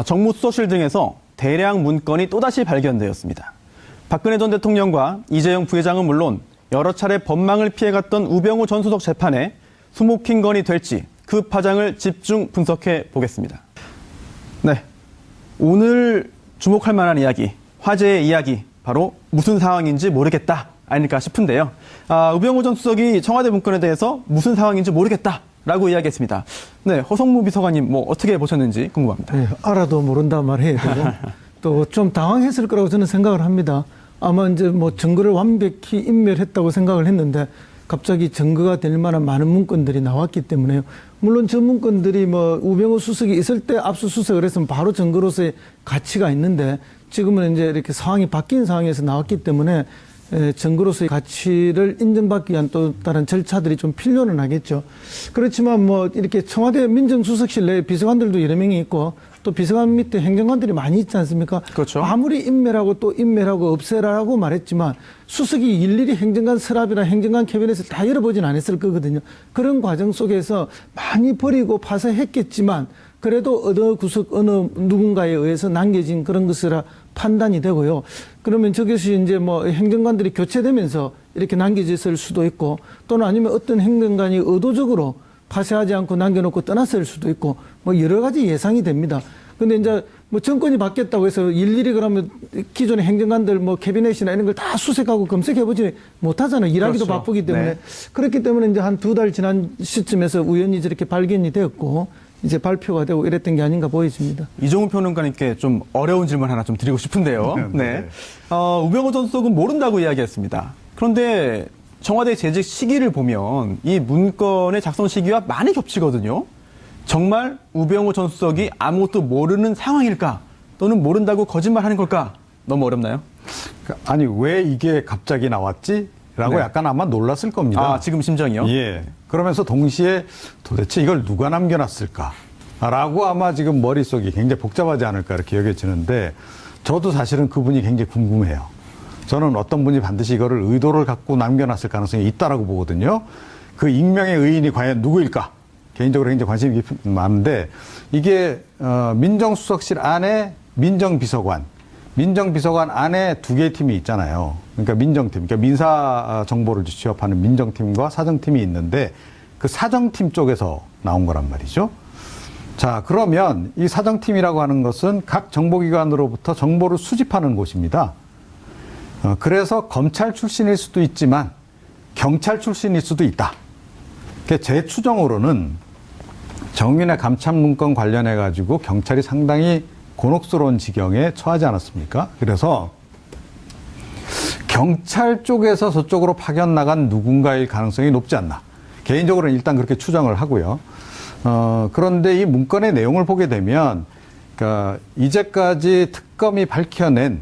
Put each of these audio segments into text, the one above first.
정무수석실 등에서 대량 문건이 또다시 발견되었습니다. 박근혜 전 대통령과 이재용 부회장은 물론 여러 차례 법망을 피해갔던 우병우 전 수석 재판에 수목힌 건이 될지 그 파장을 집중 분석해 보겠습니다. 네, 오늘 주목할 만한 이야기, 화제의 이야기, 바로 무슨 상황인지 모르겠다 아닐까 싶은데요. 우병우 전 수석이 청와대 문건에 대해서 무슨 상황인지 모르겠다라고 이야기했습니다. 네, 허성무 비서관님 어떻게 보셨는지 궁금합니다. 네, 알아도 모른다 말해야 되고 또 좀 당황했을 거라고 저는 생각을 합니다. 아마 이제 증거를 완벽히 인멸했다고 생각을 했는데 갑자기 증거가 될 만한 많은 문건들이 나왔기 때문에요. 물론 저 문건들이 우병우 수석이 있을 때 압수수색을 했으면 바로 증거로서의 가치가 있는데 지금은 이제 이렇게 상황이 바뀐 상황에서 나왔기 때문에 증거로서의 가치를 인정받기 위한 또 다른 절차들이 좀 필요는 하겠죠. 그렇지만 이렇게 청와대 민정수석실 내에 비서관들도 여러 명이 있고 또 비서관 밑에 행정관들이 많이 있지 않습니까? 그렇죠. 아무리 인멸하고 또 인멸하고 없애라고 말했지만 수석이 일일이 행정관 서랍이나 행정관 캐비넷을 다 열어보진 않았을 거거든요. 그런 과정 속에서 많이 버리고 파쇄했겠지만 그래도 어느 누군가에 의해서 남겨진 그런 것이라 판단이 되고요. 그러면 저것이 이제 행정관들이 교체되면서 이렇게 남겨졌을 수도 있고 또는 아니면 어떤 행정관이 의도적으로 파쇄하지 않고 남겨놓고 떠났을 수도 있고 여러 가지 예상이 됩니다. 근데 이제 정권이 바뀌었다고 해서 일일이 그러면 기존의 행정관들 캐비넷이나 이런 걸 다 수색하고 검색해보지 못하잖아요. 일하기도 그렇죠. 바쁘기 때문에. 네. 그렇기 때문에 이제 한 2달 지난 시점에서 우연히 저렇게 발견이 되었고 이제 발표가 되고 이랬던 게 아닌가 보여집니다. 이종훈 평론가님께 좀 어려운 질문 하나 좀 드리고 싶은데요. 네. 우병우 전 수석은 모른다고 이야기했습니다. 그런데 청와대 재직 시기를 보면 이 문건의 작성 시기와 많이 겹치거든요. 정말 우병우 전 수석이 아무것도 모르는 상황일까? 또는 모른다고 거짓말하는 걸까? 너무 어렵나요? 아니, 왜 이게 갑자기 나왔지? 라고 네. 약간 아마 놀랐을 겁니다. 지금 심정이요? 예. 그러면서 동시에 도대체 이걸 누가 남겨놨을까? 라고 아마 지금 머릿속이 굉장히 복잡하지 않을까 이렇게 여겨지는데 저도 사실은 그분이 굉장히 궁금해요. 저는 어떤 분이 반드시 이거를 의도를 갖고 남겨놨을 가능성이 있다라고 보거든요. 그 익명의 의인이 과연 누구일까? 개인적으로 굉장히 관심이 많은데 이게 민정수석실 안에 민정비서관 안에 두 개의 팀이 있잖아요. 그러니까 민정팀, 그러니까 민사 정보를 취합하는 민정팀과 사정팀이 있는데 그 사정팀 쪽에서 나온 거란 말이죠. 자, 그러면 이 사정팀이라고 하는 것은 각 정보기관으로부터 정보를 수집하는 곳입니다. 그래서 검찰 출신일 수도 있지만 경찰 출신일 수도 있다. 제 추정으로는 정윤회 감찰 문건 관련해 가지고 경찰이 상당히 곤혹스러운 지경에 처하지 않았습니까? 그래서 경찰 쪽에서 저쪽으로 파견 나간 누군가일 가능성이 높지 않나. 개인적으로는 일단 그렇게 추정을 하고요. 그런데 이 문건의 내용을 보게 되면, 그러니까 이제까지 특검이 밝혀낸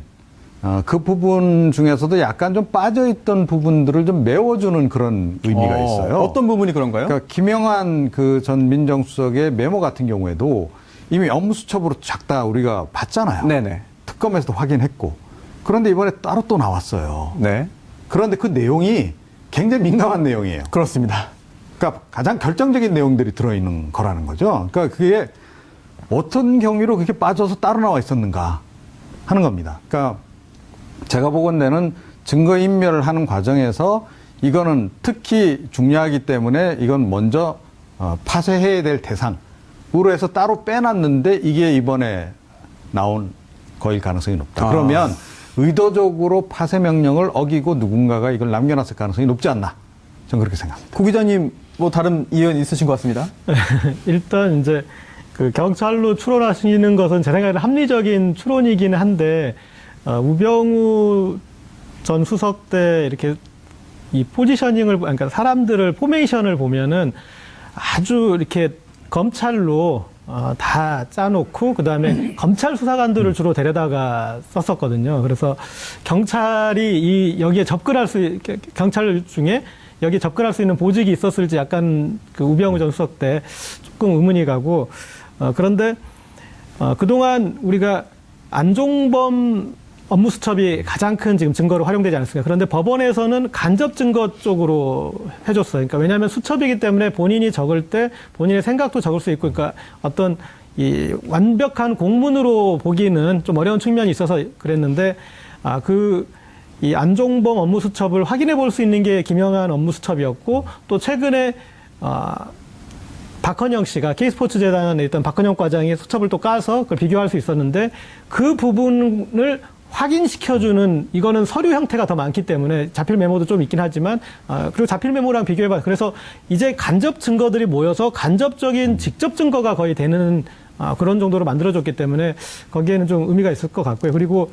그 부분 중에서도 약간 좀 빠져있던 부분들을 좀 메워주는 그런 의미가 있어요. 어떤 부분이 그런가요? 그러니까 김영한 그 전 민정수석의 메모 같은 경우에도 이미 업무수첩으로 작다 우리가 봤잖아요. 네네. 특검에서도 확인했고. 그런데 이번에 따로 또 나왔어요. 네. 그런데 그 내용이 굉장히 민감한 내용이에요. 그렇습니다. 그러니까 가장 결정적인 내용들이 들어있는 거라는 거죠. 그러니까 그게 어떤 경위로 그렇게 빠져서 따로 나와 있었는가 하는 겁니다. 그러니까 제가 보건대는 증거인멸을 하는 과정에서 이거는 특히 중요하기 때문에 이건 먼저 파쇄해야 될 대상으로 해서 따로 빼놨는데 이게 이번에 나온 거일 가능성이 높다. 그러면 의도적으로 파쇄 명령을 어기고 누군가가 이걸 남겨놨을 가능성이 높지 않나. 저는 그렇게 생각합니다. 고 기자님 다른 이견 있으신 것 같습니다. 일단 이제 그 경찰로 추론하시는 것은 제 생각에는 합리적인 추론이긴 한데 우병우 전 수석 때 이렇게 이 포지셔닝을, 그러니까 사람들을 포메이션을 보면은 아주 이렇게 검찰로 다 짜놓고 그다음에 검찰 수사관들을 주로 데려다가 썼었거든요. 그래서 경찰이 여기에 경찰 중에 여기에 접근할 수 있는 보직이 있었을지 약간 그 우병우 전 수석 때 조금 의문이 가고, 그런데 그동안 우리가 안종범 업무수첩이 가장 큰 지금 증거로 활용되지 않았습니까? 그런데 법원에서는 간접 증거 쪽으로 해줬어요. 그러니까 왜냐하면 수첩이기 때문에 본인이 적을 때 본인의 생각도 적을 수 있고, 그러니까 어떤 이 완벽한 공문으로 보기는 좀 어려운 측면이 있어서 그랬는데 이 안종범 업무수첩을 확인해 볼 수 있는 게 김영한 업무수첩이었고 또 최근에 박헌영 씨가 K스포츠재단에 있던 박헌영 과장이 수첩을 또 까서 그걸 비교할 수 있었는데 그 부분을 확인시켜주는 이거는 서류 형태가 더 많기 때문에 자필 메모도 좀 있긴 하지만 그리고 자필 메모랑 비교해봐. 그래서 이제 간접 증거들이 모여서 간접적인 직접 증거가 거의 되는 그런 정도로 만들어졌기 때문에 거기에는 좀 의미가 있을 것 같고요. 그리고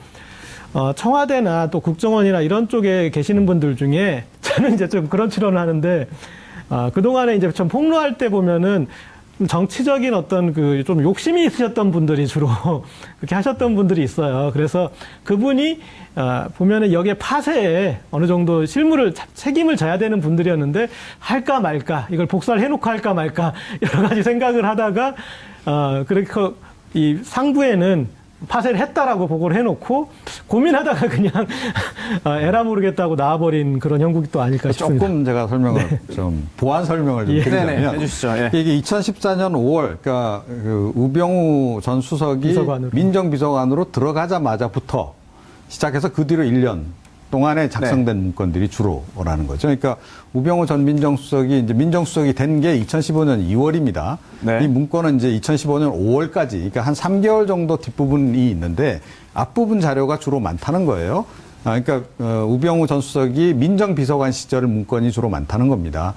청와대나 또 국정원이나 이런 쪽에 계시는 분들 중에 저는 이제 좀 그런 추론을 하는데 그동안에 이제 좀 폭로할 때 보면은 정치적인 어떤 그 좀 욕심이 있으셨던 분들이 주로 그렇게 하셨던 분들이 있어요. 그래서 그분이 보면은 여기에 파쇄에 어느 정도 책임을 져야 되는 분들이었는데 할까 말까 이걸 복사를 해놓고 할까 말까 여러 가지 생각을 하다가 그렇게 이 상부에는 파쇄를 했다라고 보고를 해놓고 고민하다가 그냥 에라 모르겠다고 나와버린 그런 형국이 또 아닐까 싶습니다. 조금 제가 설명을 좀 보완 설명을 좀 드리자면 해주시죠. 예. 이게 2014년 5월 그러니까 그 우병우 전 수석이 비서관으로. 민정비서관으로 들어가자마자부터 시작해서 그 뒤로 1년 동안에 작성된 문건들이 주로라는 거죠. 그러니까 우병우 전 민정수석이 이제 민정수석이 된 게 2015년 2월입니다. 네. 이 문건은 이제 2015년 5월까지, 그러니까 한 3개월 정도 뒷부분이 있는데 앞부분 자료가 주로 많다는 거예요. 그러니까 우병우 전 수석이 민정비서관 시절 문건이 주로 많다는 겁니다.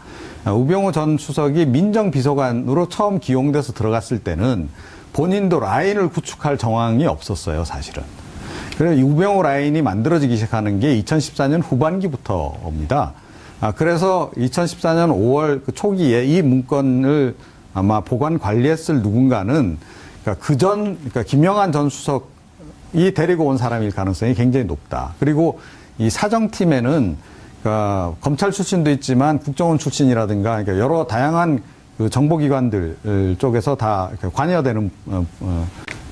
우병우 전 수석이 민정비서관으로 처음 기용돼서 들어갔을 때는 본인도 라인을 구축할 정황이 없었어요, 사실은. 그래서 이 우병우 라인이 만들어지기 시작하는 게 2014년 후반기부터입니다. 그래서 2014년 5월 그 초기에 이 문건을 아마 보관 관리했을 누군가는 그러니까 김영한 전 수석이 데리고 온 사람일 가능성이 굉장히 높다. 그리고 이 사정팀에는 그러니까 검찰 출신도 있지만 국정원 출신이라든가 그러니까 여러 다양한 그 정보기관들 쪽에서 다 관여되는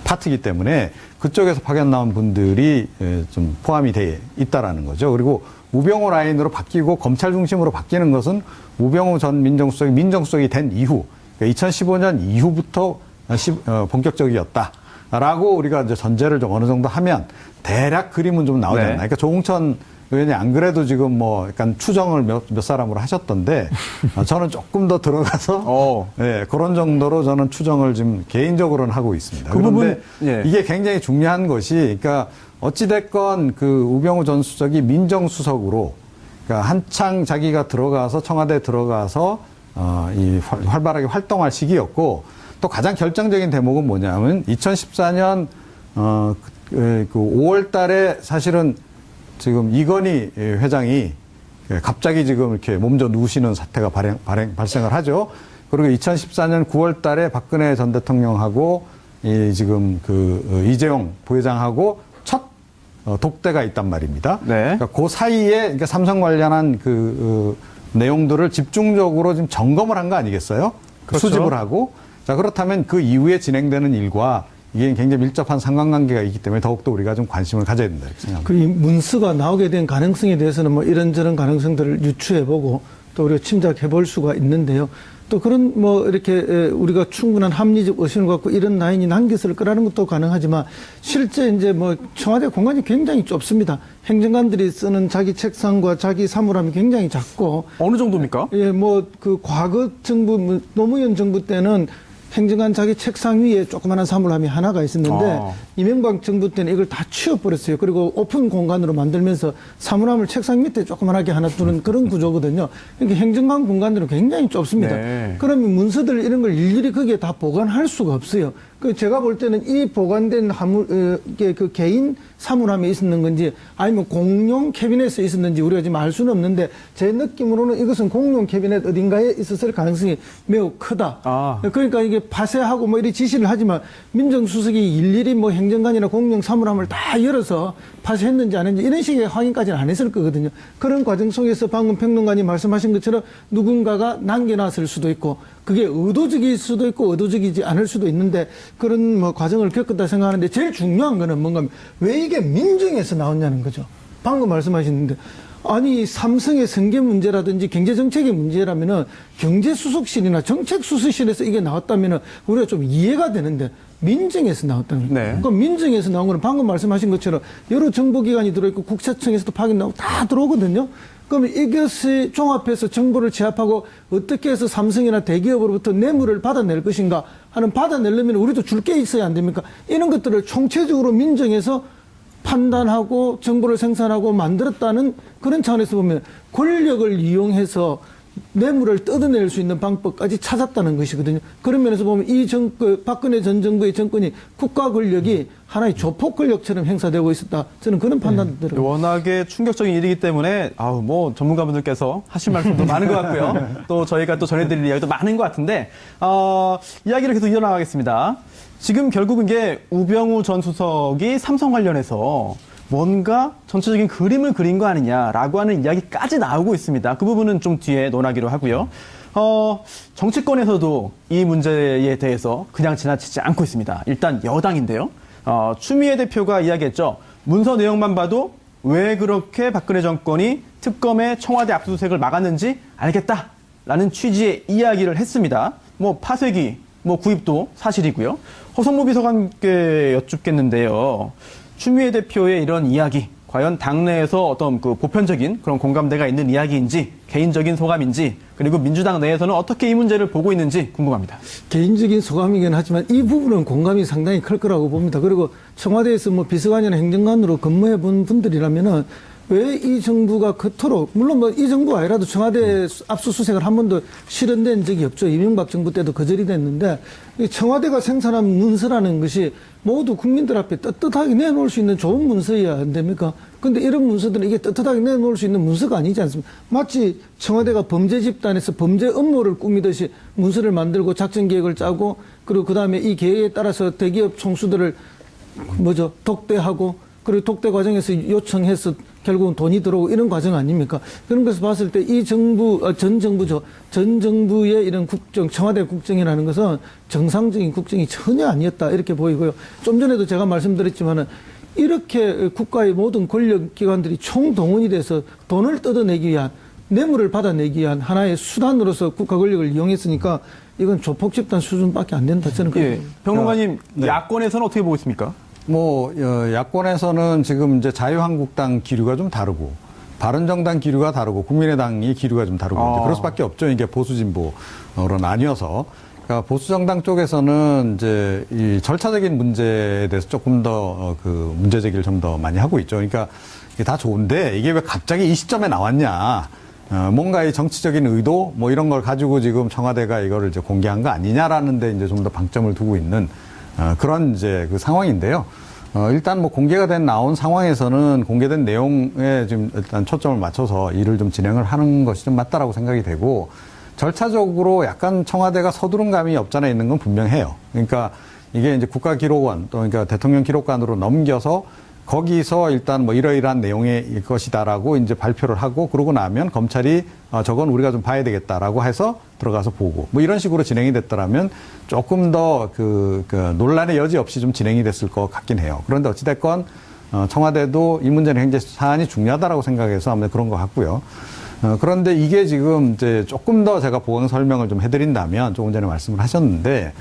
파트이기 때문에 그쪽에서 파견 나온 분들이 좀 포함이 돼 있다라는 거죠. 그리고 우병우 라인으로 바뀌고 검찰 중심으로 바뀌는 것은 우병우 전 민정수석이 민정수석이 된 이후, 그러니까 2015년 이후부터 본격적이었다라고 우리가 이제 전제를 좀 어느 정도 하면 대략 그림은 좀 나오지 않나. 그러니까 조홍천 의원이 안 그래도 지금 뭐 약간 추정을 몇 사람으로 하셨던데 저는 조금 더 들어가서 예, 그런 정도로 저는 추정을 지금 개인적으로는 하고 있습니다. 그 그런데 부분, 예. 이게 굉장히 중요한 것이 그러니까 어찌됐건 그 우병우 전 수석이 민정수석으로 그러니까 한창 자기가 들어가서 청와대에 들어가서 이 활발하게 활동할 시기였고 또 가장 결정적인 대목은 뭐냐면 2014년 그 5월 달에 사실은 지금 이건희 회장이 갑자기 지금 이렇게 몸져 누우시는 사태가 발생을 하죠. 그리고 2014년 9월 달에 박근혜 전 대통령하고 지금 그 이재용 부회장하고 첫 독대가 있단 말입니다. 네. 그러니까 그 사이에 그러니까 삼성 관련한 그 내용들을 집중적으로 지금 점검을 한 거 아니겠어요? 그렇죠. 수집을 하고. 자, 그렇다면 그 이후에 진행되는 일과 이게 굉장히 밀접한 상관관계가 있기 때문에 더욱더 우리가 좀 관심을 가져야 된다 이렇게 생각합니다. 그 이 문서가 나오게 된 가능성에 대해서는 뭐 이런저런 가능성들을 유추해보고 또 우리가 짐작해볼 수가 있는데요. 또 그런 뭐 이렇게 우리가 충분한 합리적 의심을 갖고 이런 라인이 남겼을 거라는 것도 가능하지만 실제 이제 뭐 청와대 공간이 굉장히 좁습니다. 행정관들이 쓰는 자기 책상과 자기 사물함이 굉장히 작고 어느 정도입니까? 예, 뭐 그 과거 정부 노무현 정부 때는 행정관 자기 책상 위에 조그마한 사물함이 하나가 있었는데 이명박 정부 때는 이걸 다 치워버렸어요. 그리고 오픈 공간으로 만들면서 사물함을 책상 밑에 조그만하게 하나 두는 그런 구조거든요. 그러니까 행정관 공간들은 굉장히 좁습니다. 네. 그러면 문서들 이런 걸 일일이 거기에 다 보관할 수가 없어요. 그 제가 볼 때는 이 보관된 그 개인 사물함에 있었는 건지 아니면 공용 캐비넷에 있었는지 우리가 지금 알 수는 없는데 제 느낌으로는 이것은 공용 캐비넷 어딘가에 있었을 가능성이 매우 크다. 그러니까 이게 파쇄하고 뭐 이렇게 지시를 하지만 민정수석이 일일이 뭐 행정관이나 공용 사물함을 다 열어서 파쇄했는지 안 했는지 이런 식의 확인까지는 안 했을 거거든요. 그런 과정 속에서 방금 평론가님 말씀하신 것처럼 누군가가 남겨놨을 수도 있고 그게 의도적일 수도 있고 의도적이지 않을 수도 있는데 그런 뭐 과정을 겪었다 생각하는데 제일 중요한 거는 뭔가 왜 이게 민정에서 나왔냐는 거죠. 방금 말씀하셨는데 아니 삼성의 승계 문제라든지 경제정책의 문제라면은 경제수석실이나 정책수석실에서 이게 나왔다면은 우리가 좀 이해가 되는데 민정에서 나왔다는 거예요. 네. 그러니까 민정에서 나온 거는 방금 말씀하신 것처럼 여러 정보기관이 들어있고 국세청에서도 파견 나오고 다 들어오거든요. 그러면 이것을 종합해서 정보를 취합하고 어떻게 해서 삼성이나 대기업으로부터 뇌물을 받아낼 것인가 하는 받아내려면 우리도 줄 게 있어야 안 됩니까? 이런 것들을 총체적으로 민정에서 판단하고 정보를 생산하고 만들었다는 그런 차원에서 보면 권력을 이용해서 뇌물을 뜯어낼 수 있는 방법까지 찾았다는 것이거든요. 그런 면에서 보면 이 정권, 박근혜 전 정부의 정권이 국가 권력이 하나의 조폭 권력처럼 행사되고 있었다. 저는 그런 판단도 들어요. 워낙에 충격적인 일이기 때문에 뭐 전문가분들께서 하실 말씀도 많은 것 같고요. 또 저희가 또 전해드릴 이야기도 많은 것 같은데 이야기를 계속 이어나가겠습니다. 지금 결국은 이게 우병우 전 수석이 삼성 관련해서 뭔가 전체적인 그림을 그린 거 아니냐라고 하는 이야기까지 나오고 있습니다. 그 부분은 좀 뒤에 논하기로 하고요. 정치권에서도 이 문제에 대해서 그냥 지나치지 않고 있습니다. 일단 여당인데요. 추미애 대표가 이야기했죠. 문서 내용만 봐도 왜 그렇게 박근혜 정권이 특검의 청와대 압수수색을 막았는지 알겠다라는 취지의 이야기를 했습니다. 뭐 파쇄기, 뭐 구입도 사실이고요. 허성무 비서관께 여쭙겠는데요. 추미애 대표의 이런 이야기, 과연 당내에서 어떤 그 보편적인 그런 공감대가 있는 이야기인지, 개인적인 소감인지, 그리고 민주당 내에서는 어떻게 이 문제를 보고 있는지 궁금합니다. 개인적인 소감이긴 하지만 이 부분은 공감이 상당히 클 거라고 봅니다. 그리고 청와대에서 뭐 비서관이나 행정관으로 근무해 본 분들이라면은 왜 이 정부가 그토록, 물론 뭐 이 정부가 아니라도 청와대 압수수색을 한 번도 실현된 적이 없죠. 이명박 정부 때도 거절이 됐는데, 이 청와대가 생산한 문서라는 것이 모두 국민들 앞에 떳떳하게 내놓을 수 있는 좋은 문서여야 안 됩니까? 근데 이런 문서들은 이게 떳떳하게 내놓을 수 있는 문서가 아니지 않습니까? 마치 청와대가 범죄 집단에서 범죄 음모를 꾸미듯이 문서를 만들고 작전 계획을 짜고, 그리고 그 다음에 이 계획에 따라서 대기업 총수들을 독대하고, 그리고 독대 과정에서 요청해서 결국은 돈이 들어오고 이런 과정 아닙니까? 그런 것을 봤을 때 이 정부, 전 정부의 이런 국정, 청와대 국정이라는 것은 정상적인 국정이 전혀 아니었다. 이렇게 보이고요. 좀 전에도 제가 말씀드렸지만은 이렇게 국가의 모든 권력기관들이 총동원이 돼서 돈을 뜯어내기 위한, 뇌물을 받아내기 위한 하나의 수단으로서 국가 권력을 이용했으니까 이건 조폭 집단 수준밖에 안 된다. 저는 그렇게 봅니다. 평론가님, 야권에서는 어떻게 보고 있습니까? 야권에서는 지금 이제 자유한국당 기류가 좀 다르고, 바른정당 기류가 다르고, 국민의당이 기류가 좀 다르고, 이제 그럴 수밖에 없죠. 이게 보수진보로 나뉘어서. 그러니까 보수정당 쪽에서는 이제 이 절차적인 문제에 대해서 조금 더 그 문제 제기를 좀 더 많이 하고 있죠. 그러니까 이게 다 좋은데 이게 왜 갑자기 이 시점에 나왔냐. 뭔가 이 정치적인 의도 뭐 이런 걸 가지고 지금 청와대가 이거를 이제 공개한 거 아니냐라는 데 이제 좀 더 방점을 두고 있는 그런 이제 그 상황인데요. 일단 뭐 공개가 나온 상황에서는 공개된 내용에 지금 일단 초점을 맞춰서 일을 좀 진행을 하는 것이 좀 맞다라고 생각이 되고, 절차적으로 약간 청와대가 서두른 감이 없잖아 있는 건 분명해요. 그러니까 이게 이제 국가기록원 또 그러니까 대통령 기록관으로 넘겨서 거기서 일단 뭐 이러이러한 내용의 것이다라고 이제 발표를 하고, 그러고 나면 검찰이 저건 우리가 좀 봐야 되겠다라고 해서 들어가서 보고, 뭐 이런 식으로 진행이 됐더라면 조금 더 그 논란의 여지 없이 좀 진행이 됐을 것 같긴 해요. 그런데 어찌됐건 청와대도 이 문제는 굉장히 사안이 중요하다라고 생각해서 아무래도 그런 것 같고요. 그런데 이게 지금 이제 조금 더 제가 보강 설명을 좀 해드린다면, 조금 전에 말씀을 하셨는데,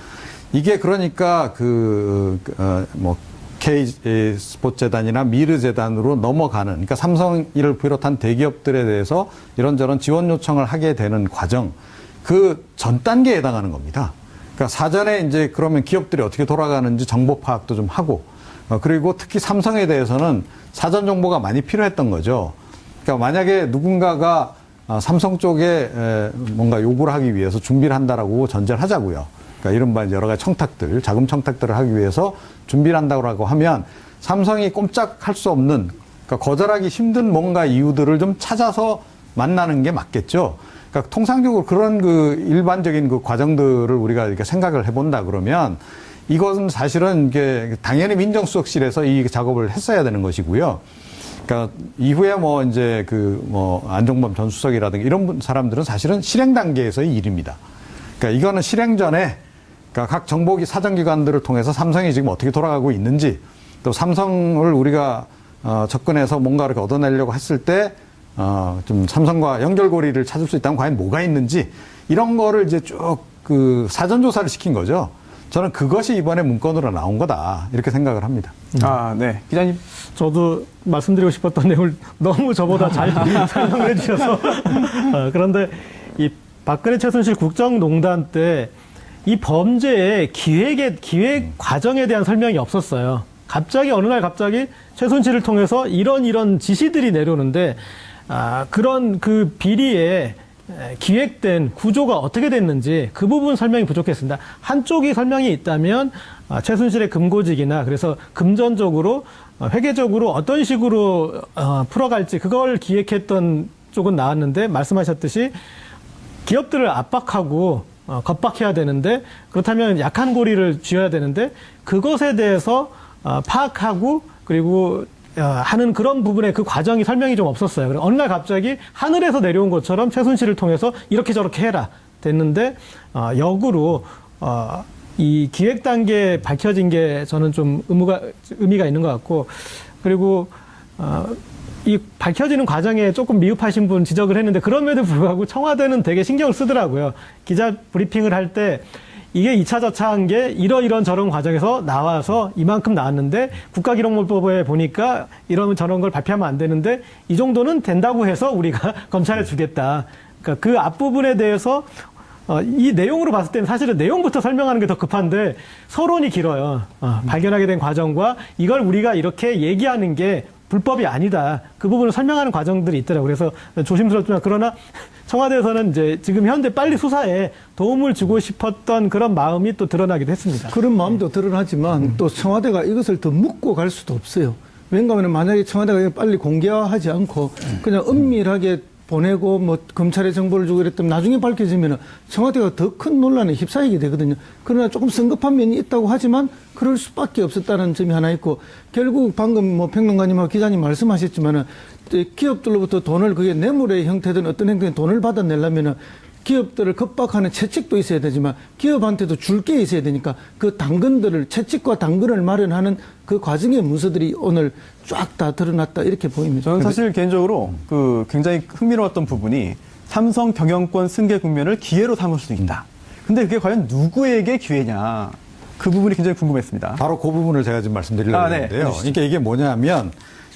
이게 그러니까 K스포츠재단이나 미르재단으로 넘어가는, 그러니까 삼성을 비롯한 대기업들에 대해서 이런저런 지원 요청을 하게 되는 과정, 그 전 단계에 해당하는 겁니다. 그러니까 사전에 이제 그러면 기업들이 어떻게 돌아가는지 정보 파악도 좀 하고, 그리고 특히 삼성에 대해서는 사전 정보가 많이 필요했던 거죠. 그러니까 만약에 누군가가 삼성 쪽에 뭔가 요구를 하기 위해서 준비를 한다라고 전제를 하자고요. 그러니까 이른바 여러 가지 청탁들, 자금 청탁들을 하기 위해서 준비를 한다고 하면 삼성이 꼼짝할 수 없는, 그러니까 거절하기 힘든 뭔가 이유들을 좀 찾아서 만나는 게 맞겠죠. 그러니까 통상적으로 그런 그 일반적인 그 과정들을 우리가 이렇게 생각을 해본다 그러면, 이것은 사실은 이게 당연히 민정수석실에서 이 작업을 했어야 되는 것이고요. 그러니까 이후에 뭐 이제 안종범 전 수석이라든가 이런 사람들은 사실은 실행 단계에서의 일입니다. 그러니까 이거는 실행 전에, 그러니까 각 정보기 사정기관들을 통해서 삼성이 지금 어떻게 돌아가고 있는지, 또 삼성을 우리가 접근해서 뭔가 이렇게 얻어내려고 했을 때 좀 삼성과 연결고리를 찾을 수 있다면 과연 뭐가 있는지 이런 거를 이제 쭉 그 사전 조사를 시킨 거죠. 저는 그것이 이번에 문건으로 나온 거다 이렇게 생각을 합니다. 아, 네. 기자님. 저도 말씀드리고 싶었던 내용을 너무 저보다 잘 설명을 해주셔서 그런데 이 박근혜 최순실 국정농단 때 이 범죄의 기획 과정에 대한 설명이 없었어요. 갑자기 어느 날 갑자기 최순실을 통해서 이런 지시들이 내려오는데 그런 그 비리에 기획된 구조가 어떻게 됐는지 그 부분 설명이 부족했습니다. 한쪽이 설명이 있다면 최순실의 금고직이나 그래서 금전적으로 회계적으로 어떤 식으로 풀어갈지 그걸 기획했던 쪽은 나왔는데 말씀하셨듯이 기업들을 압박하고 겁박해야 되는데 그렇다면 약한 고리를 쥐어야 되는데 그것에 대해서 파악하고 그리고 하는 그런 부분에 그 과정이 설명이 좀 없었어요. 그래서 어느 날 갑자기 하늘에서 내려온 것처럼 최순실을 통해서 이렇게 저렇게 해라 됐는데 역으로 이 기획 단계에 밝혀진 게 저는 좀 의미가 있는 것 같고 그리고 이 밝혀지는 과정에 조금 미흡하신 분 지적을 했는데 그럼에도 불구하고 청와대는 되게 신경을 쓰더라고요. 기자 브리핑을 할 때 이게 2차 저차한 게 이런 저런 과정에서 나와서 이만큼 나왔는데 국가기록물법에 보니까 이런 저런 걸 발표하면 안 되는데 이 정도는 된다고 해서 우리가 검찰에 주겠다. 그러니까 그 앞부분에 대해서 이 내용으로 봤을 때는 사실은 내용부터 설명하는 게 더 급한데 서론이 길어요. 발견하게 된 과정과 이걸 우리가 이렇게 얘기하는 게 불법이 아니다. 그 부분을 설명하는 과정들이 있더라고요. 그래서 조심스럽지만 그러나 청와대에서는 이제 지금 현재 빨리 수사에 도움을 주고 싶었던 그런 마음이 또 드러나기도 했습니다. 그런 마음도 드러나지만 또 청와대가 이것을 더 묻고 갈 수도 없어요. 왜냐하면 만약에 청와대가 빨리 공개화하지 않고 그냥 은밀하게 보내고 뭐 검찰에 정보를 주고 이랬다면 나중에 밝혀지면 청와대가 더 큰 논란에 휩싸이게 되거든요. 그러나 조금 성급한 면이 있다고 하지만 그럴 수밖에 없었다는 점이 하나 있고 결국 방금 뭐 평론가님하고 기자님 말씀하셨지만은 기업들로부터 돈을 그게 뇌물의 형태든 어떤 형태든 돈을 받아내려면은 기업들을 겁박하는 채찍도 있어야 되지만 기업한테도 줄 게 있어야 되니까 그 당근들을 채찍과 당근을 마련하는 그 과정의 문서들이 오늘 쫙 다 드러났다 이렇게 보입니다. 저는 사실 개인적으로 그 굉장히 흥미로웠던 부분이 삼성 경영권 승계 국면을 기회로 삼을 수 있다. 근데 그게 과연 누구에게 기회냐. 그 부분이 굉장히 궁금했습니다. 바로 그 부분을 제가 지금 말씀드리려고 했는데요. 네. 그러니까 이게 뭐냐면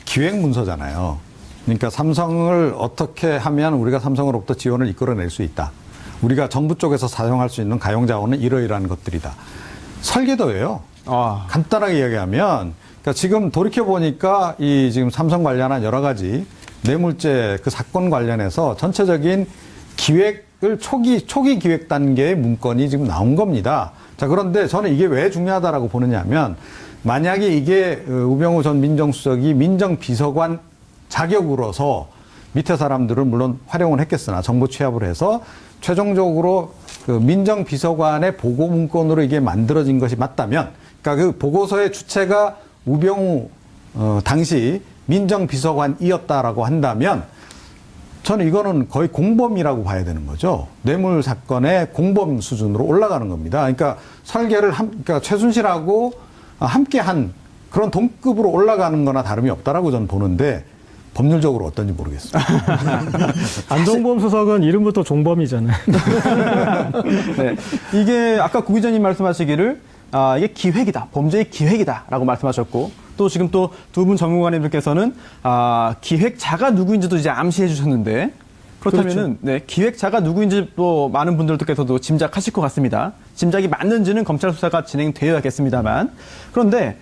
기획 문서잖아요. 그러니까 삼성을 어떻게 하면 우리가 삼성으로부터 지원을 이끌어낼 수 있다. 우리가 정부 쪽에서 사용할 수 있는 가용 자원은 이러이러한 것들이다. 설계도예요. 간단하게 이야기하면 그러니까 지금 돌이켜 보니까 이 지금 삼성 관련한 여러 가지 뇌물죄 그 사건 관련해서 전체적인 기획을 초기 기획 단계의 문건이 지금 나온 겁니다. 자, 그런데 저는 이게 왜 중요하다라고 보느냐면 만약에 이게 우병우 전 민정수석이 민정비서관 자격으로서 밑에 사람들을 물론 활용을 했겠으나 정보 취합을 해서 최종적으로 그 민정비서관의 보고 문건으로 이게 만들어진 것이 맞다면 그러니까 그 보고서의 주체가 우병우 당시 민정비서관이었다라고 한다면 저는 이거는 거의 공범이라고 봐야 되는 거죠. 뇌물 사건의 공범 수준으로 올라가는 겁니다. 그러니까 설계를 그러니까 최순실하고 함께 한 그런 동급으로 올라가는 거나 다름이 없다라고 저는 보는데 법률적으로 어떤지 모르겠습니다. 안종범 수석은 이름부터 종범이잖아요. 네. 이게 아까 구 기자님 말씀하시기를 이게 기획이다. 범죄의 기획이다라고 말씀하셨고 또 지금 또 두 분 전문가님들께서는 기획자가 누구인지도 이제 암시해 주셨는데 그렇다면은 그렇죠. 네, 기획자가 누구인지 또 많은 분들께서도 짐작하실 것 같습니다. 짐작이 맞는지는 검찰 수사가 진행되어야겠습니다만 그런데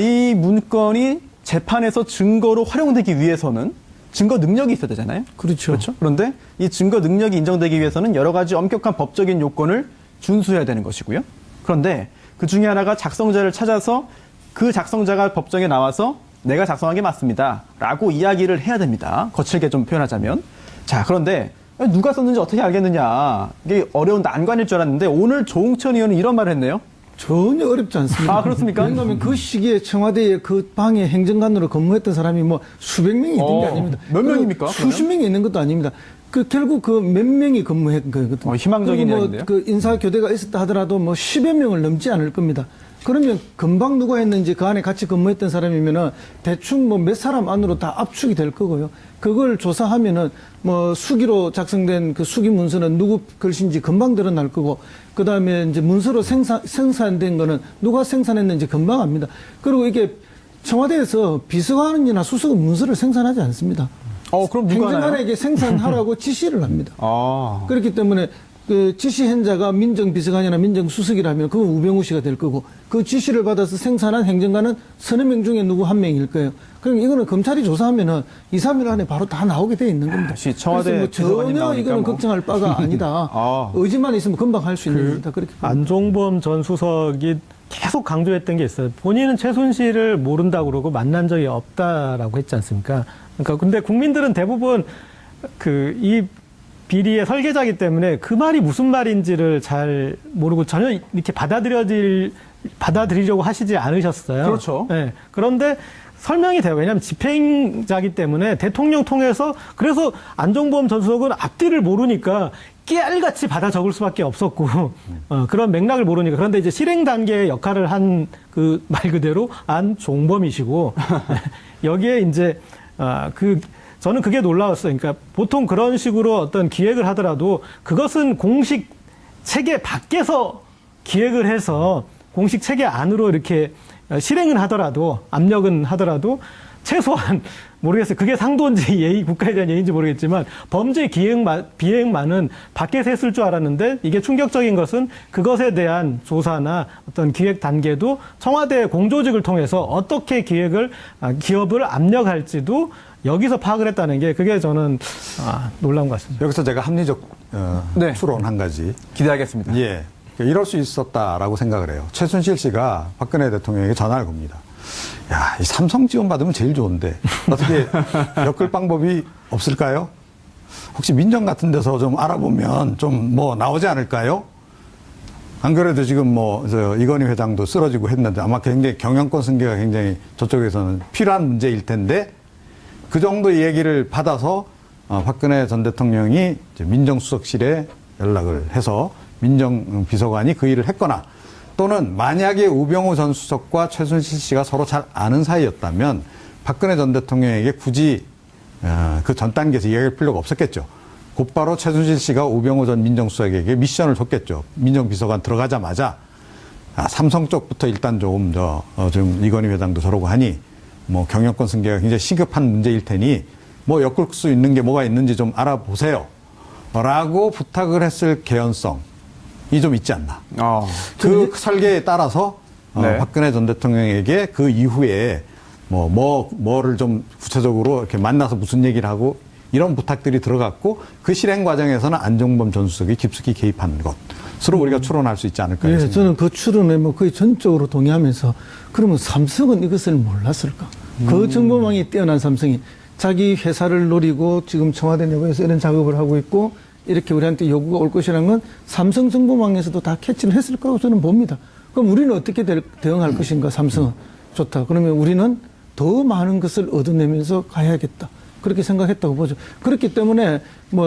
이 문건이 재판에서 증거로 활용되기 위해서는 증거 능력이 있어야 되잖아요. 그렇죠. 그런데 이 증거 능력이 인정되기 위해서는 여러 가지 엄격한 법적인 요건을 준수해야 되는 것이고요. 그런데 그 중에 하나가 작성자를 찾아서 그 작성자가 법정에 나와서 내가 작성한 게 맞습니다. 라고 이야기를 해야 됩니다. 거칠게 좀 표현하자면. 자, 그런데 누가 썼는지 어떻게 알겠느냐. 이게 어려운 난관일 줄 알았는데 오늘 조응천 의원은 이런 말을 했네요. 전혀 어렵지 않습니다. 그렇습니까? 왜냐하면 그 시기에 청와대의 그 방에 행정관으로 근무했던 사람이 뭐 수백 명이 있는 게 아닙니다. 몇 명입니까? 수십 명이 있는 것도 아닙니다. 결국 그 몇 명이 근무했던 거거든요. 희망적인 그리고 이야기인데요. 그 인사 교대가 있었다 하더라도 뭐 10여 명을 넘지 않을 겁니다. 그러면 금방 누가 했는지 그 안에 같이 근무했던 사람이면은 대충 뭐 몇 사람 안으로 다 압축이 될 거고요. 그걸 조사하면은 뭐 수기로 작성된 그 수기 문서는 누구 글씨인지 금방 드러날 거고, 그 다음에 이제 문서로 생산된 거는 누가 생산했는지 금방 압니다. 그리고 이게 청와대에서 비서관이나 수석은 문서를 생산하지 않습니다. 그럼 누가 하나요? 행정관에게 생산하라고 지시를 합니다. 그렇기 때문에 그 지시행자가 민정비서관이나 민정수석이라면 그건 우병우 씨가 될 거고, 그 지시를 받아서 생산한 행정관은 서너 명 중에 누구 한 명일 거예요. 그럼 이거는 검찰이 조사하면은 2, 3일 안에 바로 다 나오게 돼 있는 겁니다. 역시 청와대 그래서 뭐 비서관님 전혀 나오니까 이거는 뭐. 걱정할 바가 아니다. 의지만 있으면 금방 할 수 있는 겁니다. 그렇게 봅니다. 안종범 전 수석이 계속 강조했던 게 있어요. 본인은 최순실을 모른다고 그러고 만난 적이 없다라고 했지 않습니까? 그러니까 근데 국민들은 대부분 이 비리의 설계자이기 때문에 그 말이 무슨 말인지를 잘 모르고 전혀 이렇게 받아들이려고 하시지 않으셨어요. 그렇죠. 네. 그런데 설명이 돼요. 왜냐하면 집행자이기 때문에 대통령 통해서, 그래서 안종범 전 수석은 앞뒤를 모르니까 깨알같이 받아 적을 수밖에 없었고, 그런 맥락을 모르니까. 그런데 이제 실행 단계의 역할을 한 그 말 그대로 안종범이시고, 여기에 이제, 저는 그게 놀라웠어요. 그러니까 보통 그런 식으로 어떤 기획을 하더라도 그것은 공식 체계 밖에서 기획을 해서 공식 체계 안으로 이렇게 실행은 하더라도, 압력은 하더라도 최소한 모르겠어요. 그게 상도인지 국가에 대한 예의인지 모르겠지만 범죄 비행만은 밖에서 했을 줄 알았는데, 이게 충격적인 것은 그것에 대한 조사나 어떤 기획 단계도 청와대 공조직을 통해서 어떻게 기업을 압력할지도 여기서 파악을 했다는 게, 그게 저는 놀라운 것 같습니다. 여기서 제가 합리적 네. 추론 한 가지. 기대하겠습니다. 예. 이럴 수 있었다라고 생각을 해요. 최순실 씨가 박근혜 대통령에게 전화를 겁니다. 야, 이 삼성 지원 받으면 제일 좋은데 어떻게 엮을 방법이 없을까요? 혹시 민정 같은 데서 좀 알아보면 좀 뭐 나오지 않을까요? 안 그래도 지금 이건희 회장도 쓰러지고 했는데 아마 굉장히 경영권 승계가 굉장히 저쪽에서는 필요한 문제일 텐데, 그 정도 얘기를 받아서 박근혜 전 대통령이 이제 민정수석실에 연락을 해서 민정비서관이 그 일을 했거나, 또는 만약에 우병우 전 수석과 최순실 씨가 서로 잘 아는 사이였다면 박근혜 전 대통령에게 굳이 그 전 단계에서 이야기할 필요가 없었겠죠. 곧바로 최순실 씨가 우병우 전 민정수석에게 미션을 줬겠죠. 민정비서관 들어가자마자 삼성 쪽부터 일단 좀 이건희 회장도 저러고 하니 경영권 승계가 굉장히 시급한 문제일 테니 엮을 수 있는 게 뭐가 있는지 좀 알아보세요. 라고 부탁을 했을 개연성이 좀 있지 않나. 그 설계에 따라서 네. 박근혜 전 대통령에게 그 이후에 뭐를 좀 구체적으로 이렇게 만나서 무슨 얘기를 하고 이런 부탁들이 들어갔고, 그 실행 과정에서는 안종범 전 수석이 깊숙이 개입한 것으로 우리가 추론할 수 있지 않을까. 예, 저는 그 추론에 거의 전적으로 동의하면서, 그러면 삼성은 이것을 몰랐을까? 그 정보망이 뛰어난 삼성이 자기 회사를 노리고 지금 청와대 내부에서 이런 작업을 하고 있고 이렇게 우리한테 요구가 올 것이라는 건 삼성 정보망에서도 다 캐치를 했을 거라고 저는 봅니다. 그럼 우리는 어떻게 대응할 것인가? 삼성은 좋다. 그러면 우리는 더 많은 것을 얻어내면서 가야겠다. 그렇게 생각했다고 보죠. 그렇기 때문에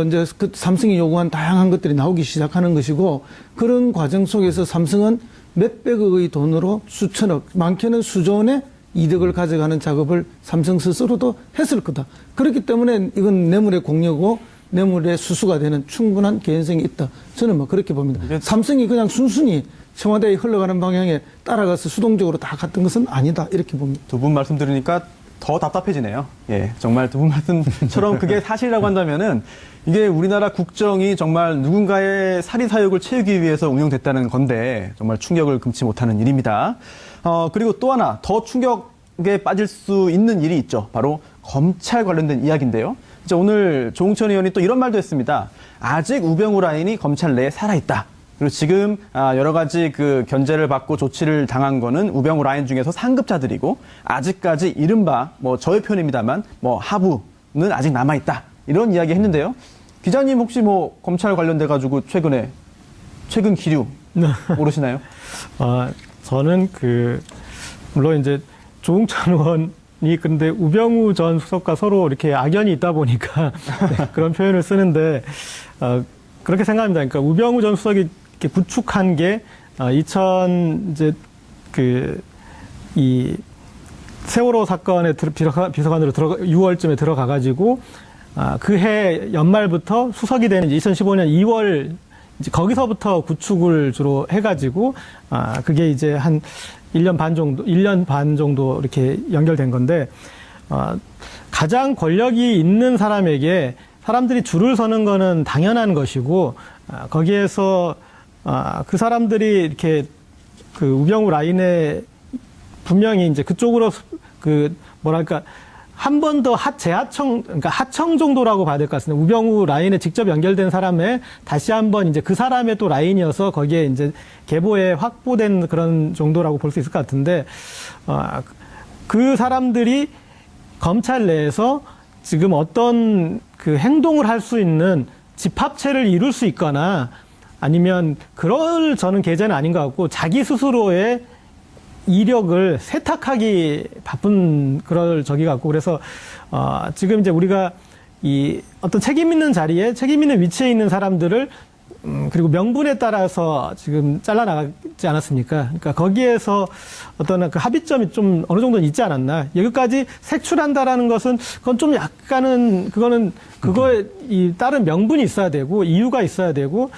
이제 그 삼성이 요구한 다양한 것들이 나오기 시작하는 것이고, 그런 과정 속에서 삼성은 몇백억의 돈으로 수천억, 많게는 수조원의 이득을 가져가는 작업을 삼성 스스로도 했을 거다. 그렇기 때문에 이건 뇌물의 공여고 뇌물의 수수가 되는 충분한 개연성이 있다. 저는 그렇게 봅니다. 삼성이 그냥 순순히 청와대에 흘러가는 방향에 따라가서 수동적으로 다 갔던 것은 아니다. 이렇게 봅니다. 두 분 말씀 들으니까 더 답답해지네요. 예, 정말 두 분 말씀처럼 그게 사실이라고 한다면은 이게 우리나라 국정이 정말 누군가의 사리사욕을 채우기 위해서 운영됐다는 건데 정말 충격을 금치 못하는 일입니다. 그리고 또 하나 더 충격에 빠질 수 있는 일이 있죠. 바로 검찰 관련된 이야기인데요. 이제 오늘 조홍천 의원이 또 이런 말도 했습니다. 아직 우병우 라인이 검찰 내에 살아있다. 그리고 지금 여러 가지 그 견제를 받고 조치를 당한 거는 우병우 라인 중에서 상급자들이고, 아직까지 이른바 저의 표현입니다만 하부는 아직 남아있다. 이런 이야기 했는데요. 기자님 혹시 검찰 관련돼 가지고 최근 기류 모르시나요? 저는 물론 이제 조홍천 의원이 근데 우병우 전 수석과 서로 이렇게 악연이 있다 보니까 그런 표현을 쓰는데, 그렇게 생각합니다. 그러니까 우병우 전 수석이 이렇게 구축한 게 이 세월호 사건에 비서관으로 6월쯤에 들어가가지고 그 해 연말부터 수석이 되는 2015년 2월 이제 거기서부터 구축을 주로 해가지고 그게 이제 한 1년 반 정도 이렇게 연결된 건데 가장 권력이 있는 사람에게 사람들이 줄을 서는 거는 당연한 것이고 거기에서 그 사람들이 이렇게 그 우병우 라인에 분명히 이제 그쪽으로 한 번 더 그러니까 하청 정도라고 봐야 될 것 같습니다. 우병우 라인에 직접 연결된 사람의 다시 한번 이제 그 사람의 또 라인이어서 거기에 이제 계보에 확보된 그런 정도라고 볼 수 있을 것 같은데, 그 사람들이 검찰 내에서 지금 어떤 그 행동을 할 수 있는 집합체를 이룰 수 있거나 아니면 그럴 저는 계제는 아닌 것 같고 자기 스스로의 이력을 세탁하기 바쁜 그럴 적이 같고 그래서 지금 이제 우리가 이 어떤 책임 있는 자리에 책임 있는 위치에 있는 사람들을 그리고 명분에 따라서 지금 잘라나가지 않았습니까? 그러니까 거기에서 어떤 그 합의점이 좀 어느 정도는 있지 않았나. 여기까지 색출한다라는 것은 그건 좀 약간은 그거에 이 다른 명분이 있어야 되고 이유가 있어야 되고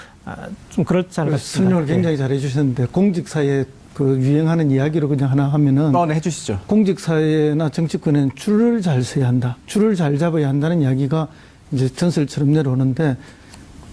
좀 그렇지 않을까 싶습니다. 설명을 굉장히 잘해 주셨는데 공직사에 그 유행하는 이야기로 그냥 하나 하면은 네, 해주시죠. 공직사회나 정치권에는 줄을 잘 서야 한다. 줄을 잘 잡아야 한다는 이야기가 이제 전설처럼 내려오는데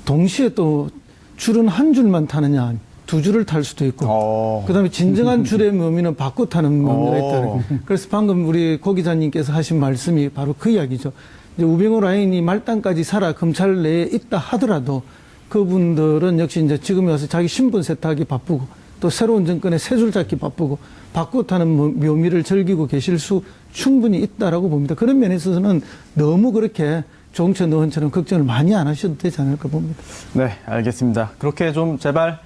동시에 또 줄은 한 줄만 타느냐, 두 줄을 탈 수도 있고, 그다음에 진정한 줄의 묘미는 바꿔 타는 묘미가 있다. 그래서 방금 우리 고 기자님께서 하신 말씀이 바로 그 이야기죠. 이제 우병우 라인이 말단까지 살아 검찰 내에 있다 하더라도 그분들은 역시 이제 지금에 와서 자기 신분 세탁이 바쁘고 또 새로운 정권에 새 줄 잡기 바쁘고 바꿔 타는 묘미를 즐기고 계실 수 충분히 있다라고 봅니다. 그런 면에서는 너무 그렇게 조홍천 의원처럼 걱정을 많이 안 하셔도 되지 않을까 봅니다. 네, 알겠습니다. 그렇게 좀 제발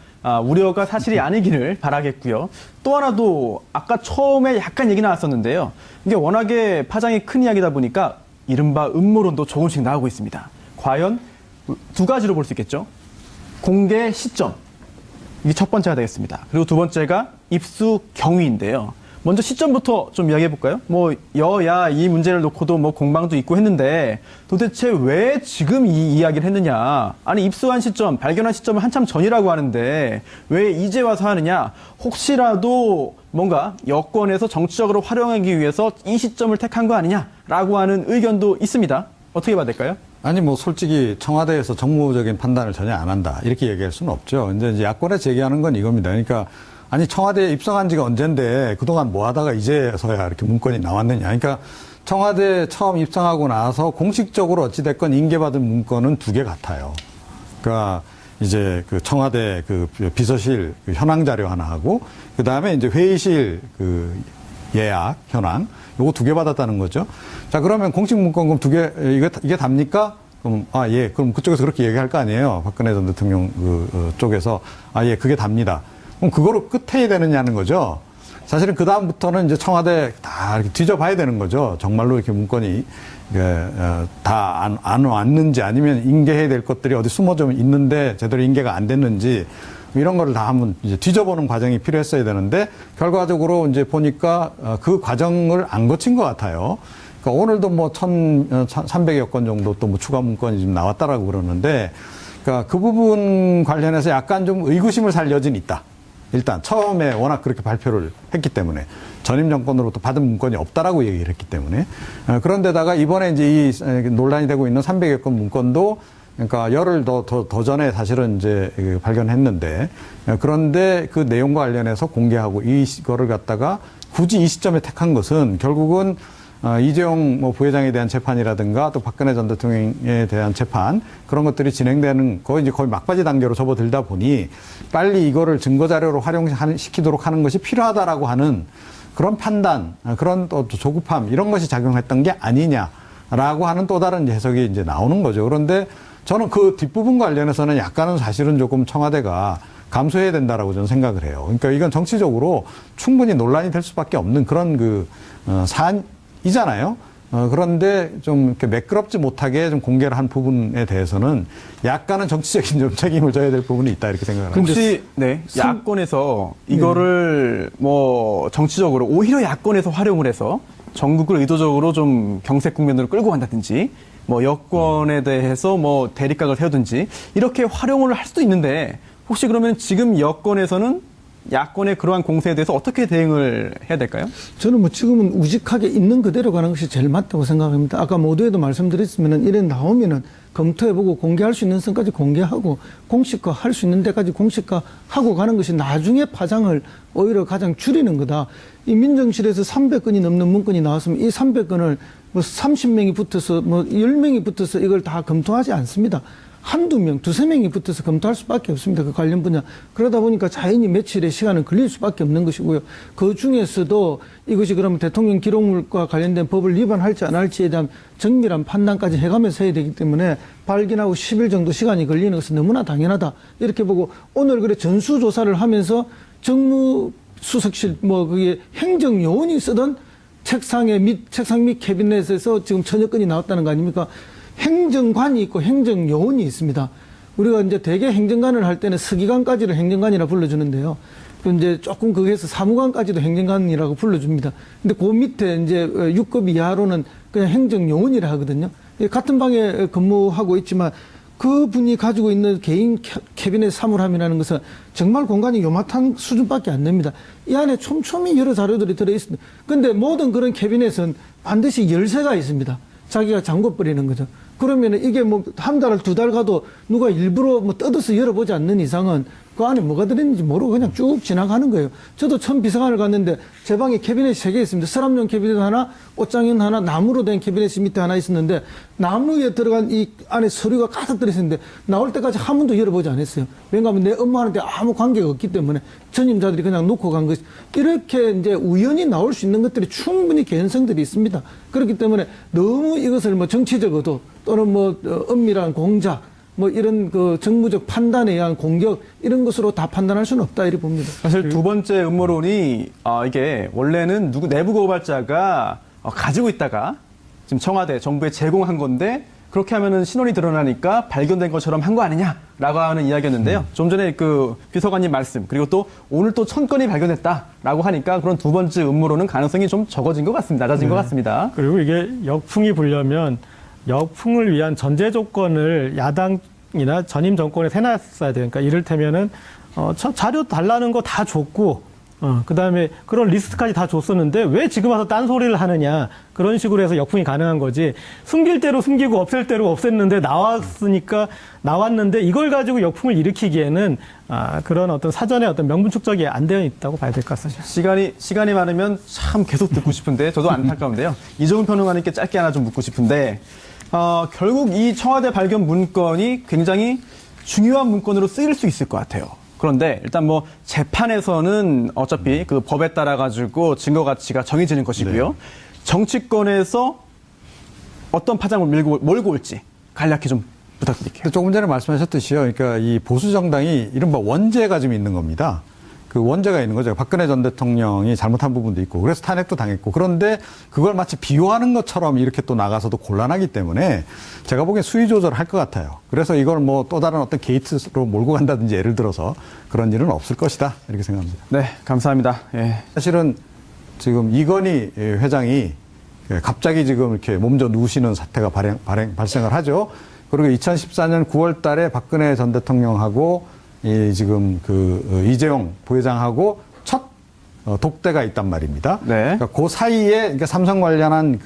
우려가 사실이 아니기를 바라겠고요. 또 하나도 아까 처음에 약간 얘기 나왔었는데요. 이게 워낙에 파장이 큰 이야기다 보니까 이른바 음모론도 조금씩 나오고 있습니다. 과연 두 가지로 볼 수 있겠죠. 공개 시점. 이게 첫 번째가 되겠습니다. 그리고 두 번째가 입수 경위인데요. 먼저 시점부터 좀 이야기해 볼까요? 뭐 여야 이 문제를 놓고도 뭐 공방도 있고 했는데 도대체 왜 지금 이 이야기를 했느냐? 아니 입수한 시점, 발견한 시점은 한참 전이라고 하는데 왜 이제 와서 하느냐? 혹시라도 뭔가 여권에서 정치적으로 활용하기 위해서 이 시점을 택한 거 아니냐라고 하는 의견도 있습니다. 어떻게 봐야 될까요? 아니, 뭐, 솔직히 청와대에서 정무적인 판단을 전혀 안 한다. 이렇게 얘기할 수는 없죠. 이제 야권에 제기하는 건 이겁니다. 그러니까, 아니, 청와대에 입성한 지가 언젠데 그동안 뭐 하다가 이제서야 이렇게 문건이 나왔느냐. 그러니까 청와대 처음 입성하고 나서 공식적으로 어찌됐건 인계받은 문건은 두 개 같아요. 그러니까 이제 그 청와대 그 비서실 그 현황 자료 하나 하고 그 다음에 이제 회의실 그 예약 현황 요거 두 개 받았다는 거죠. 자, 그러면 공식 문건 그럼 두 개, 이게 답니까? 그럼, 예. 그럼 그쪽에서 그렇게 얘기할 거 아니에요. 박근혜 전 대통령 쪽에서. 예, 그게 답니다. 그럼 그거로 끝해야 되느냐는 거죠. 사실은 그다음부터는 이제 청와대 다 이렇게 뒤져봐야 되는 거죠. 정말로 이렇게 문건이, 다 안 왔는지 아니면 인계해야 될 것들이 어디 숨어져 있는데 제대로 인계가 안 됐는지 이런 거를 다 한번 이제 뒤져보는 과정이 필요했어야 되는데 결과적으로 이제 보니까 그 과정을 안 거친 것 같아요. 그러니까 오늘도 뭐 1,300여 건 정도 또 뭐 추가 문건이 좀 나왔다라고 그러는데 그러니까 그 부분 관련해서 약간 좀 의구심을 살 여지는 있다. 일단 처음에 워낙 그렇게 발표를 했기 때문에 전임 정권으로부터 받은 문건이 없다라고 얘기를 했기 때문에 그런데다가 이번에 이제 이 논란이 되고 있는 300여 건 문건도 그러니까 열흘 더 전에 사실은 이제 발견했는데 그런데 그 내용과 관련해서 공개하고 이거를 갖다가 굳이 이 시점에 택한 것은 결국은 이재용 뭐 부회장에 대한 재판이라든가 또 박근혜 전 대통령에 대한 재판 그런 것들이 진행되는 거 이제 거의 막바지 단계로 접어들다 보니 빨리 이거를 증거 자료로 활용시키도록 하는 것이 필요하다라고 하는 그런 판단, 그런 또 조급함 이런 것이 작용했던 게 아니냐라고 하는 또 다른 해석이 이제 나오는 거죠. 그런데 저는 그 뒷부분 관련해서는 약간은 사실은 조금 청와대가 감수해야 된다라고 저는 생각을 해요. 그러니까 이건 정치적으로 충분히 논란이 될 수밖에 없는 그런 사안이잖아요. 그런데 좀 이렇게 매끄럽지 못하게 좀 공개를 한 부분에 대해서는 약간은 정치적인 좀 책임을 져야 될 부분이 있다 이렇게 생각을 합니다. 혹시 네, 야권에서 이거를 뭐 정치적으로 오히려 야권에서 활용을 해서 전국을 의도적으로 좀 경색 국면으로 끌고 간다든지 뭐 여권에 대해서 뭐 대립각을 세우든지 이렇게 활용을 할 수도 있는데 혹시 그러면 지금 여권에서는 야권의 그러한 공세에 대해서 어떻게 대응을 해야 될까요? 저는 뭐 지금은 우직하게 있는 그대로 가는 것이 제일 맞다고 생각합니다. 아까 모두에도 말씀드렸으면은 이래 나오면은 검토해보고 공개할 수 있는 선까지 공개하고 공식화 할 수 있는 데까지 공식화하고 가는 것이 나중에 파장을 오히려 가장 줄이는 거다. 이 민정실에서 300건이 넘는 문건이 나왔으면 이 300건을 뭐 30명이 붙어서 뭐 10명이 붙어서 이걸 다 검토하지 않습니다. 한두 명, 두세 명이 붙어서 검토할 수밖에 없습니다. 그 관련 분야. 그러다 보니까 자연히 며칠의 시간은 걸릴 수밖에 없는 것이고요. 그 중에서도 이것이 그러면 대통령 기록물과 관련된 법을 위반할지 안 할지에 대한 정밀한 판단까지 해가면서 해야 되기 때문에 발견하고 10일 정도 시간이 걸리는 것은 너무나 당연하다. 이렇게 보고 오늘 그래 전수조사를 하면서 정무수석실 뭐 그게 행정요원이 쓰던 책상 및 캐비넷에서 지금 전혀 건이 나왔다는 거 아닙니까? 행정관이 있고 행정요원이 있습니다. 우리가 이제 대개 행정관을 할 때는 서기관까지를 행정관이라 불러주는데요. 이제 조금 거기에서 사무관까지도 행정관이라고 불러줍니다. 근데 그 밑에 이제 6급 이하로는 그냥 행정요원이라 하거든요. 같은 방에 근무하고 있지만 그 분이 가지고 있는 개인 캐비넷 사물함이라는 것은 정말 공간이 요만한 수준밖에 안 됩니다. 이 안에 촘촘히 여러 자료들이 들어있습니다. 근데 모든 그런 캐비넷은 반드시 열쇠가 있습니다. 자기가 잠궈버리는 거죠. 그러면 이게 뭐 한 달, 두 달 가도 누가 일부러 뭐 뜯어서 열어보지 않는 이상은 그 안에 뭐가 들어있는지 모르고 그냥 쭉 지나가는 거예요. 저도 처음 비서관을 갔는데 제 방에 캐비넷이 3개 있습니다. 서랍용 캐비넷 하나, 옷장인 하나, 나무로 된 캐비넷이 밑에 하나 있었는데 나무에 들어간 이 안에 서류가 가득 들어있었는데 나올 때까지 한 번도 열어보지 않았어요. 왜냐하면 내 업무하는데 아무 관계가 없기 때문에 전임자들이 그냥 놓고 간 것이 이렇게 이제 우연히 나올 수 있는 것들이 충분히 개연성들이 있습니다. 그렇기 때문에 너무 이것을 뭐 정치적으로 또는 뭐 엄밀한 공작 뭐 이런 그 정무적 판단에 의한 공격 이런 것으로 다 판단할 수는 없다 이렇게 봅니다. 사실 두 번째 음모론이 이게 원래는 내부 고발자가 가지고 있다가 지금 청와대 정부에 제공한 건데 그렇게 하면은 신원이 드러나니까 발견된 것처럼 한 거 아니냐라고 하는 이야기였는데요. 좀 전에 그 비서관님 말씀 그리고 또 오늘 또 1000건이 발견됐다라고 하니까 그런 두 번째 음모론은 가능성이 좀 적어진 것 같습니다. 낮아진 것 같습니다. 그리고 이게 역풍이 불려면 역풍을 위한 전제 조건을 야당이나 전임 정권에 세놨어야 돼요. 그러니까 이를테면은 자료 달라는 거 다 줬고 그다음에 그런 리스트까지 다 줬었는데 왜 지금 와서 딴소리를 하느냐 그런 식으로 해서 역풍이 가능한 거지. 숨길 대로 숨기고 없앨 대로 없앴는데 나왔는데 이걸 가지고 역풍을 일으키기에는 그런 어떤 사전에 어떤 명분 축적이 안 되어 있다고 봐야 될 것 같습니다. 시간이 많으면 참 계속 듣고 싶은데 저도 안타까운데요. 이종훈 평론가님께 짧게 하나 좀 묻고 싶은데 결국 이 청와대 발견 문건이 굉장히 중요한 문건으로 쓰일 수 있을 것 같아요. 그런데 일단 뭐 재판에서는 어차피 그 법에 따라 가지고 증거 가치가 정해지는 것이고요. 네. 정치권에서 어떤 파장을 몰고 올지 간략히 좀 부탁드릴게요. 조금 전에 말씀하셨듯이요. 그러니까 이 보수 정당이 이른바 원죄가 좀 있는 겁니다. 그 원죄가 있는 거죠. 박근혜 전 대통령이 잘못한 부분도 있고 그래서 탄핵도 당했고 그런데 그걸 마치 비호하는 것처럼 이렇게 또 나가서도 곤란하기 때문에 제가 보기엔 수위 조절을 할 것 같아요. 그래서 이걸 뭐 또 다른 어떤 게이트로 몰고 간다든지 예를 들어서 그런 일은 없을 것이다 이렇게 생각합니다. 네, 감사합니다. 예. 사실은 지금 이건희 회장이 갑자기 지금 이렇게 몸져 누우시는 사태가 발생을 하죠. 그리고 2014년 9월 달에 박근혜 전 대통령하고 지금 이재용 부회장하고 첫 독대가 있단 말입니다. 네. 그러니까 그 사이에 그러니까 삼성 관련한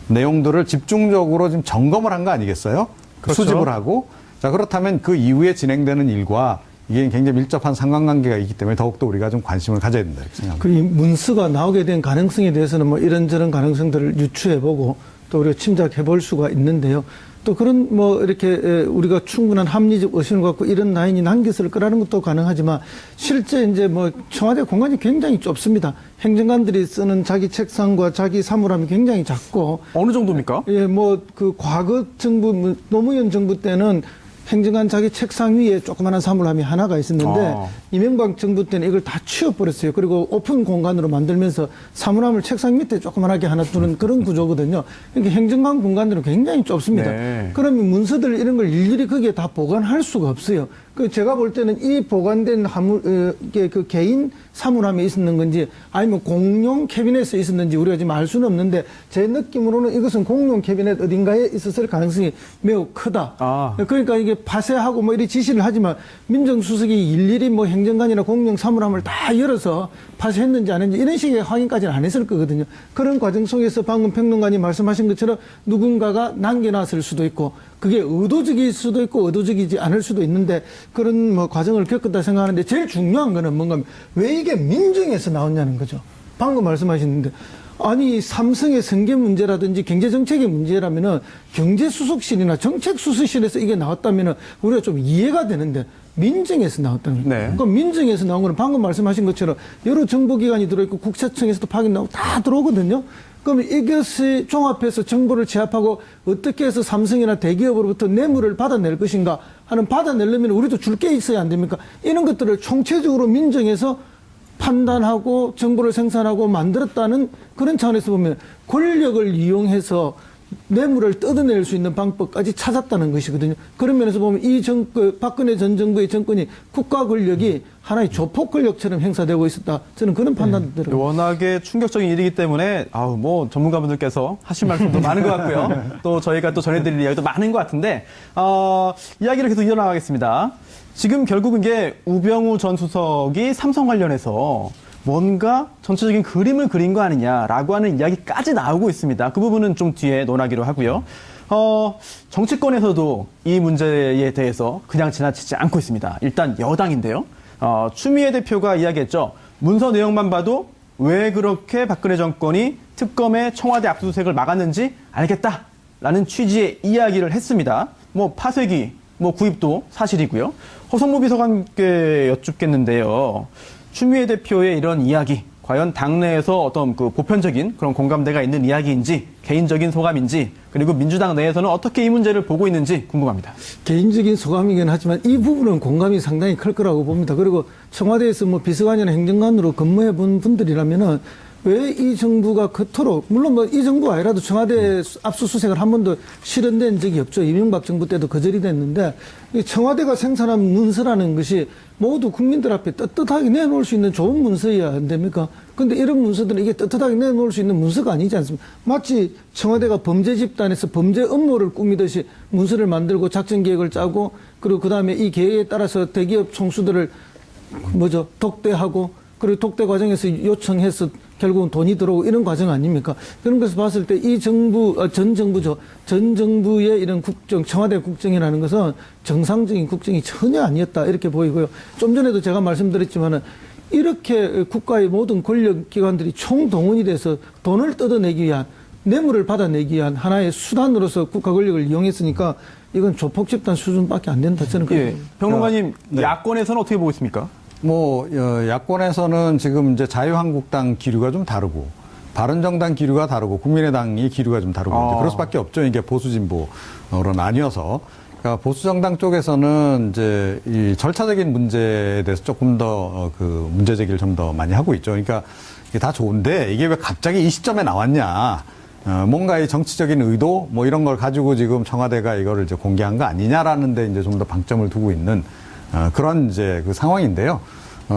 내용들을 집중적으로 지금 점검을 한 거 아니겠어요? 그렇죠. 수집을 하고. 자, 그렇다면 그 이후에 진행되는 일과 이게 굉장히 밀접한 상관관계가 있기 때문에 더욱더 우리가 좀 관심을 가져야 된다 이렇게 생각합니다. 그 문서가 나오게 된 가능성에 대해서는 뭐 이런저런 가능성들을 유추해보고 또 우리가 침작해볼 수가 있는데요. 또 그런 뭐 이렇게 우리가 충분한 합리적 의심을 갖고 이런 라인이 남겼을 거라는 것도 가능하지만 실제 이제 뭐 청와대 공간이 굉장히 좁습니다. 행정관들이 쓰는 자기 책상과 자기 사물함이 굉장히 작고 어느 정도입니까? 예, 뭐 그 과거 정부 노무현 정부 때는 행정관 자기 책상 위에 조그마한 사물함이 하나가 있었는데 이명박 정부 때는 이걸 다 치워버렸어요. 그리고 오픈 공간으로 만들면서 사물함을 책상 밑에 조그만하게 하나 두는 그런 구조거든요. 그러니까 행정관 공간들은 굉장히 좁습니다. 네. 그러면 문서들 이런 걸 일일이 거기에 다 보관할 수가 없어요. 그 제가 볼 때는 이 보관된 이게 그 개인 사물함에 있었는 건지 아니면 공용 캐비넷에 있었는지 우리가 지금 알 수는 없는데 제 느낌으로는 이것은 공용 캐비넷 어딘가에 있었을 가능성이 매우 크다. 그러니까 이게 파쇄하고 뭐 이리 지시를 하지만 민정수석이 일일이 뭐 행정관이나 공용 사물함을 다 열어서 파쇄했는지 안 했는지 이런 식의 확인까지는 안 했을 거거든요. 그런 과정 속에서 방금 평론가님 말씀하신 것처럼 누군가가 남겨놨을 수도 있고 그게 의도적일 수도 있고 의도적이지 않을 수도 있는데 그런 뭐 과정을 겪었다 생각하는데 제일 중요한 거는 뭔가 왜 이게 민정에서 나왔냐는 거죠. 방금 말씀하셨는데 아니 삼성의 승계 문제라든지 경제정책의 문제라면은 경제수석실이나 정책수석실에서 이게 나왔다면은 우리가 좀 이해가 되는데 민정에서 나왔다는 거예요. 네. 그러니까 민정에서 나온 거는 방금 말씀하신 것처럼 여러 정보기관이 들어있고 국세청에서도 파견 나오고 다 들어오거든요. 그러면 이것을 종합해서 정보를 제압하고 어떻게 해서 삼성이나 대기업으로부터 뇌물을 받아낼 것인가 하는 받아내려면 우리도 줄 게 있어야 안 됩니까? 이런 것들을 총체적으로 민정에서 판단하고 정보를 생산하고 만들었다는 그런 차원에서 보면 권력을 이용해서 뇌물을 뜯어낼 수 있는 방법까지 찾았다는 것이거든요. 그런 면에서 보면 이 박근혜 전 정부의 정권이 국가 권력이 하나의 조폭 권력처럼 행사되고 있었다. 저는 그런 판단도 들어요. 워낙에 충격적인 일이기 때문에 뭐 전문가분들께서 하실 말씀도 많은 것 같고요. 또 저희가 또 전해드릴 이야기도 많은 것 같은데 이야기를 계속 이어나가겠습니다. 지금 결국은 이게 우병우 전 수석이 삼성 관련해서 뭔가 전체적인 그림을 그린 거 아니냐라고 하는 이야기까지 나오고 있습니다. 그 부분은 좀 뒤에 논하기로 하고요. 정치권에서도 이 문제에 대해서 그냥 지나치지 않고 있습니다. 일단 여당인데요. 추미애 대표가 이야기했죠. 문서 내용만 봐도 왜 그렇게 박근혜 정권이 특검의 청와대 압수수색을 막았는지 알겠다라는 취지의 이야기를 했습니다. 뭐 파쇄기, 뭐 구입도 사실이고요. 허성무 비서관께 여쭙겠는데요. 추미애 대표의 이런 이야기, 과연 당내에서 어떤 그 보편적인 그런 공감대가 있는 이야기인지, 개인적인 소감인지, 그리고 민주당 내에서는 어떻게 이 문제를 보고 있는지 궁금합니다. 개인적인 소감이긴 하지만 이 부분은 공감이 상당히 클 거라고 봅니다. 그리고 청와대에서 뭐 비서관이나 행정관으로 근무해 본 분들이라면은 왜 이 정부가 그토록, 물론 뭐 이 정부가 아니라도 청와대 압수수색을 한 번도 실현된 적이 없죠. 이명박 정부 때도 거절이 됐는데, 이 청와대가 생산한 문서라는 것이 모두 국민들 앞에 떳떳하게 내놓을 수 있는 좋은 문서여야 안 됩니까? 근데 이런 문서들은 이게 떳떳하게 내놓을 수 있는 문서가 아니지 않습니까? 마치 청와대가 범죄 집단에서 범죄 음모를 꾸미듯이 문서를 만들고 작전 계획을 짜고, 그리고 그 다음에 이 계획에 따라서 대기업 총수들을 독대하고, 그리고 독대 과정에서 요청해서 결국은 돈이 들어오고 이런 과정 아닙니까? 그런 것을 봤을 때 이 정부, 전 정부의 이런 국정, 청와대 국정이라는 것은 정상적인 국정이 전혀 아니었다. 이렇게 보이고요. 좀 전에도 제가 말씀드렸지만은 이렇게 국가의 모든 권력기관들이 총동원이 돼서 돈을 뜯어내기 위한, 뇌물을 받아내기 위한 하나의 수단으로서 국가 권력을 이용했으니까 이건 조폭 집단 수준밖에 안 된다. 저는 그렇게 봅니다. 평론가님, 네. 야권에서는 어떻게 보고 있습니까? 야권에서는 지금 이제 자유한국당 기류가 좀 다르고, 바른정당 기류가 다르고, 국민의당이 기류가 좀 다르고, 이제 그럴 수밖에 없죠. 이게 보수진보로 나뉘어서. 그러니까 보수정당 쪽에서는 이제 이 절차적인 문제에 대해서 조금 더 문제 제기를 좀 더 많이 하고 있죠. 그러니까 이게 다 좋은데 이게 왜 갑자기 이 시점에 나왔냐. 뭔가 이 정치적인 의도 뭐 이런 걸 가지고 지금 청와대가 이거를 이제 공개한 거 아니냐라는 데 이제 좀 더 방점을 두고 있는 그런 이제 그 상황인데요.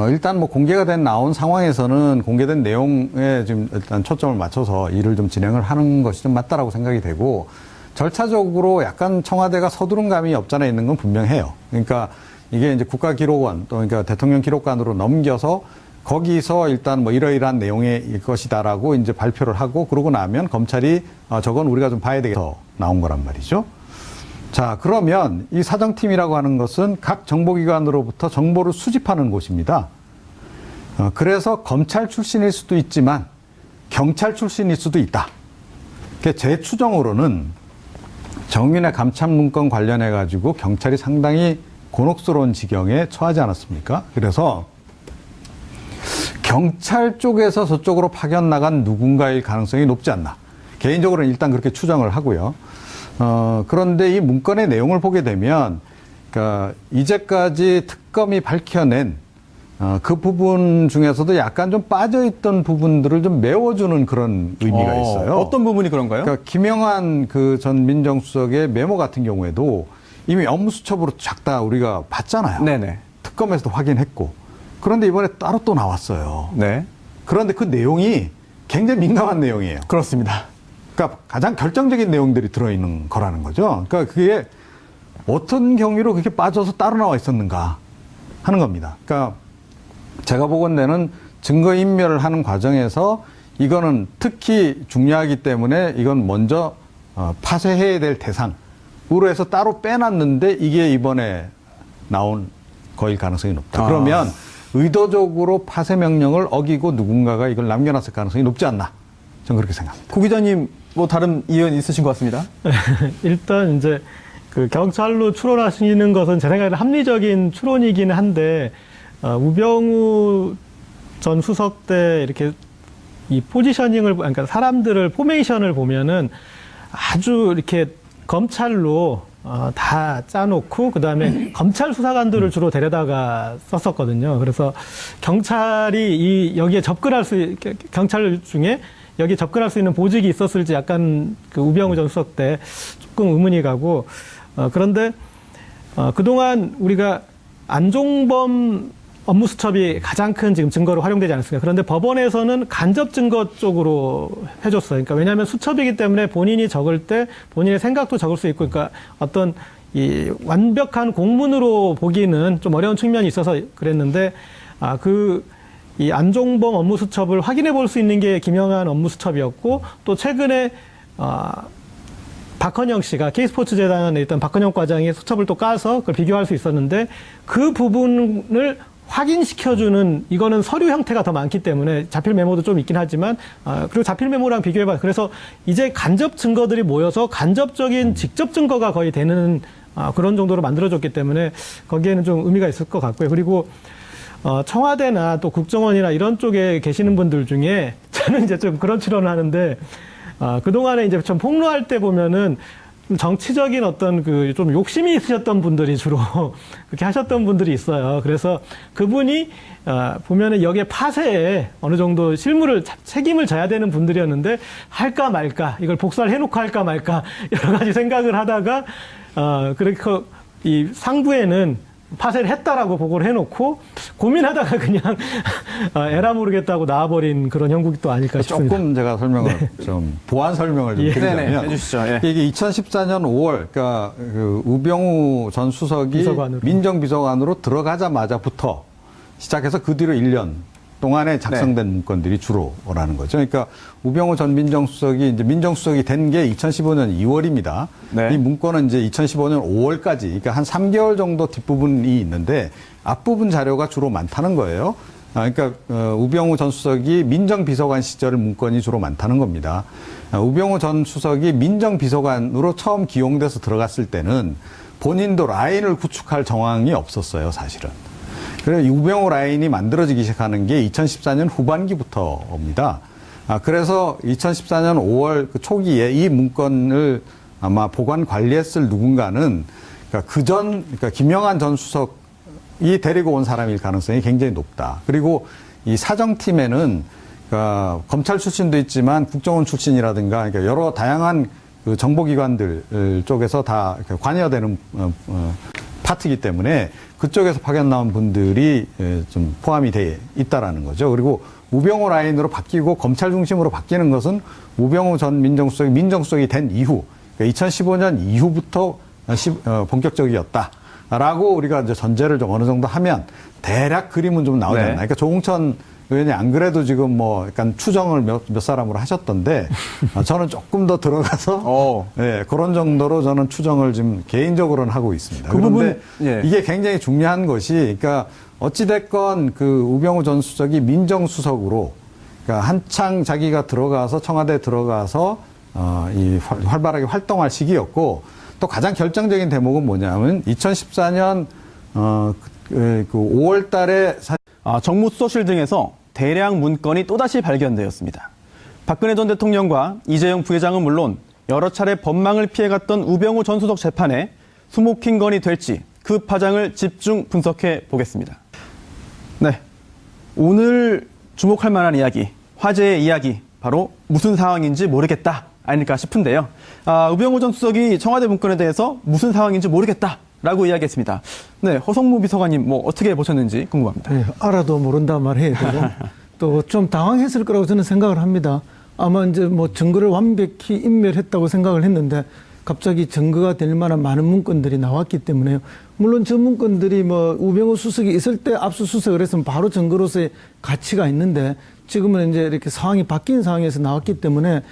일단 뭐 공개가 나온 상황에서는 공개된 내용에 지금 일단 초점을 맞춰서 일을 좀 진행을 하는 것이 좀 맞다라고 생각이 되고, 절차적으로 약간 청와대가 서두른 감이 없잖아 있는 건 분명해요. 그러니까 이게 이제 국가기록원 또 그러니까 대통령 기록관으로 넘겨서 거기서 일단 뭐 이러이러한 내용의 것이다라고 이제 발표를 하고, 그러고 나면 검찰이 저건 우리가 좀 봐야 되겠어 나온 거란 말이죠. 자, 그러면 이 사정팀이라고 하는 것은 각 정보기관으로부터 정보를 수집하는 곳입니다. 그래서 검찰 출신일 수도 있지만 경찰 출신일 수도 있다. 제 추정으로는 정윤회 감찰 문건 관련해 가지고 경찰이 상당히 곤혹스러운 지경에 처하지 않았습니까? 그래서 경찰 쪽에서 저쪽으로 파견 나간 누군가일 가능성이 높지 않나. 개인적으로는 일단 그렇게 추정을 하고요. 그런데 이 문건의 내용을 보게 되면 그러니까 이제까지 특검이 밝혀낸 그 부분 중에서도 약간 좀 빠져있던 부분들을 좀 메워주는 그런 의미가 있어요. 어떤 부분이 그런가요? 그러니까 김영한 그 전 민정수석의 메모 같은 경우에도 이미 업무수첩으로 작다 우리가 봤잖아요. 네네. 특검에서도 확인했고. 그런데 이번에 따로 또 나왔어요. 네. 그런데 그 내용이 굉장히 민감한 내용이에요. 그렇습니다. 그러니까 가장 결정적인 내용들이 들어있는 거라는 거죠. 그러니까 그게 어떤 경위로 그렇게 빠져서 따로 나와 있었는가 하는 겁니다. 그러니까 제가 보건대는 증거인멸을 하는 과정에서 이거는 특히 중요하기 때문에 이건 먼저 파쇄해야 될 대상으로 해서 따로 빼놨는데 이게 이번에 나온 거일 가능성이 높다. 그러면 의도적으로 파쇄 명령을 어기고 누군가가 이걸 남겨놨을 가능성이 높지 않나. 저는 그렇게 생각합니다. 고 기자님 뭐 다른 이견 있으신 것 같습니다. 일단 이제 그 경찰로 추론하시는 것은 제 생각에는 합리적인 추론이기는 한데 우병우 전 수석 때 이렇게 이 포지셔닝을 그러니까 사람들을 포메이션을 보면은 아주 이렇게 검찰로 다 짜놓고 그다음에 검찰 수사관들을 주로 데려다가 썼었거든요. 그래서 경찰이 여기에 접근할 경찰 중에 여기 접근할 수 있는 보직이 있었을지 약간 그 우병우 전 수석 때 조금 의문이 가고 그런데 그동안 우리가 안종범 업무수첩이 가장 큰 지금 증거로 활용되지 않았습니까? 그런데 법원에서는 간접 증거 쪽으로 해줬어요. 그러니까 왜냐하면 수첩이기 때문에 본인이 적을 때 본인의 생각도 적을 수 있고, 그러니까 어떤 이 완벽한 공문으로 보기는 좀 어려운 측면이 있어서 그랬는데, 이 안종범 업무수첩을 확인해 볼 수 있는 게 김영한 업무수첩이었고, 또 최근에 박헌영 씨가 K스포츠재단에 있던 박헌영 과장이 수첩을 또 까서 그걸 비교할 수 있었는데 그 부분을 확인시켜주는 이거는 서류 형태가 더 많기 때문에 자필 메모도 좀 있긴 하지만 그리고 자필 메모랑 비교해봐. 그래서 이제 간접 증거들이 모여서 간접적인 직접 증거가 거의 되는 그런 정도로 만들어졌기 때문에 거기에는 좀 의미가 있을 것 같고요. 그리고 청와대나 또 국정원이나 이런 쪽에 계시는 분들 중에 저는 이제 좀 그런 추론을 하는데 그동안에 이제 좀 폭로할 때 보면은 정치적인 어떤 그 좀 욕심이 있으셨던 분들이 주로 그렇게 하셨던 분들이 있어요. 그래서 그분이 보면은 여기에 파쇄에 어느 정도 책임을 져야 되는 분들이었는데 할까 말까 이걸 복사를 해놓고 할까 말까 여러 가지 생각을 하다가 그렇게 이 상부에는 파쇄를 했다라고 보고를 해놓고 고민하다가 그냥 에라 모르겠다고 나와버린 그런 형국이 또 아닐까 싶습니다. 조금 제가 설명을 좀 보완 설명을 좀 드리자면 해주시죠. 예. 이게 2014년 5월 그러니까 그 우병우 전 수석이 비서관으로. 민정비서관으로 들어가자마자부터 시작해서 그 뒤로 1년 동안에 작성된 문건들이 주로라는 거죠. 그러니까 우병우 전 민정수석이 이제 민정수석이 된 게 2015년 2월입니다. 네. 이 문건은 이제 2015년 5월까지, 그러니까 한 3개월 정도 뒷부분이 있는데 앞부분 자료가 주로 많다는 거예요. 그러니까 우병우 전 수석이 민정비서관 시절 문건이 주로 많다는 겁니다. 우병우 전 수석이 민정비서관으로 처음 기용돼서 들어갔을 때는 본인도 라인을 구축할 정황이 없었어요, 사실은. 그래서 이 우병우 라인이 만들어지기 시작하는 게 2014년 후반기부터입니다. 그래서 2014년 5월 그 초기에 이 문건을 아마 보관 관리했을 누군가는 그러니까 김영한 전 수석이 데리고 온 사람일 가능성이 굉장히 높다. 그리고 이 사정팀에는 그러니까 검찰 출신도 있지만 국정원 출신이라든가 그러니까 여러 다양한 그 정보기관들 쪽에서 다 관여되는 파트이기 때문에 그쪽에서 파견 나온 분들이 좀 포함이 돼 있다라는 거죠. 그리고 우병우 라인으로 바뀌고 검찰 중심으로 바뀌는 것은 우병우 전 민정수석이 민정수석이 된 이후, 그러니까 2015년 이후부터 본격적이었다라고 우리가 이제 전제를 좀 어느 정도 하면 대략 그림은 좀 나오지 않나. 그러니까 조홍천 의원이 안 그래도 지금 뭐 약간 추정을 몇 사람으로 하셨던데 저는 조금 더 들어가서 예, 그런 정도로 저는 추정을 지금 개인적으로는 하고 있습니다. 그 그런데 부분, 예. 이게 굉장히 중요한 것이 그러니까 어찌됐건 그 우병우 전 수석이 민정수석으로 그러니까 한창 자기가 들어가서 청와대에 들어가서 이 활발하게 활동할 시기였고 또 가장 결정적인 대목은 뭐냐면 2014년 그 5월 달에 정무수석실 등에서 대량 문건이 또다시 발견되었습니다. 박근혜 전 대통령과 이재용 부회장은 물론 여러 차례 법망을 피해갔던 우병우 전 수석 재판에 수목힌 건이 될지 그 파장을 집중 분석해 보겠습니다. 네, 오늘 주목할 만한 이야기, 화제의 이야기, 바로 무슨 상황인지 모르겠다 아닐까 싶은데요. 우병우 전 수석이 청와대 문건에 대해서 무슨 상황인지 모르겠다라고 이야기했습니다. 네, 허성무 비서관님 뭐 어떻게 보셨는지 궁금합니다. 네, 알아도 모른다 말해야 되고 또 좀 당황했을 거라고 저는 생각을 합니다. 아마 이제 뭐 증거를 완벽히 인멸했다고 생각을 했는데 갑자기 증거가 될 만한 많은 문건들이 나왔기 때문에요. 물론 저 문건들이 뭐 우병우 수석이 있을 때 압수수색을 했으면 바로 증거로서의 가치가 있는데 지금은 이제 이렇게 상황이 바뀐 상황에서 나왔기 때문에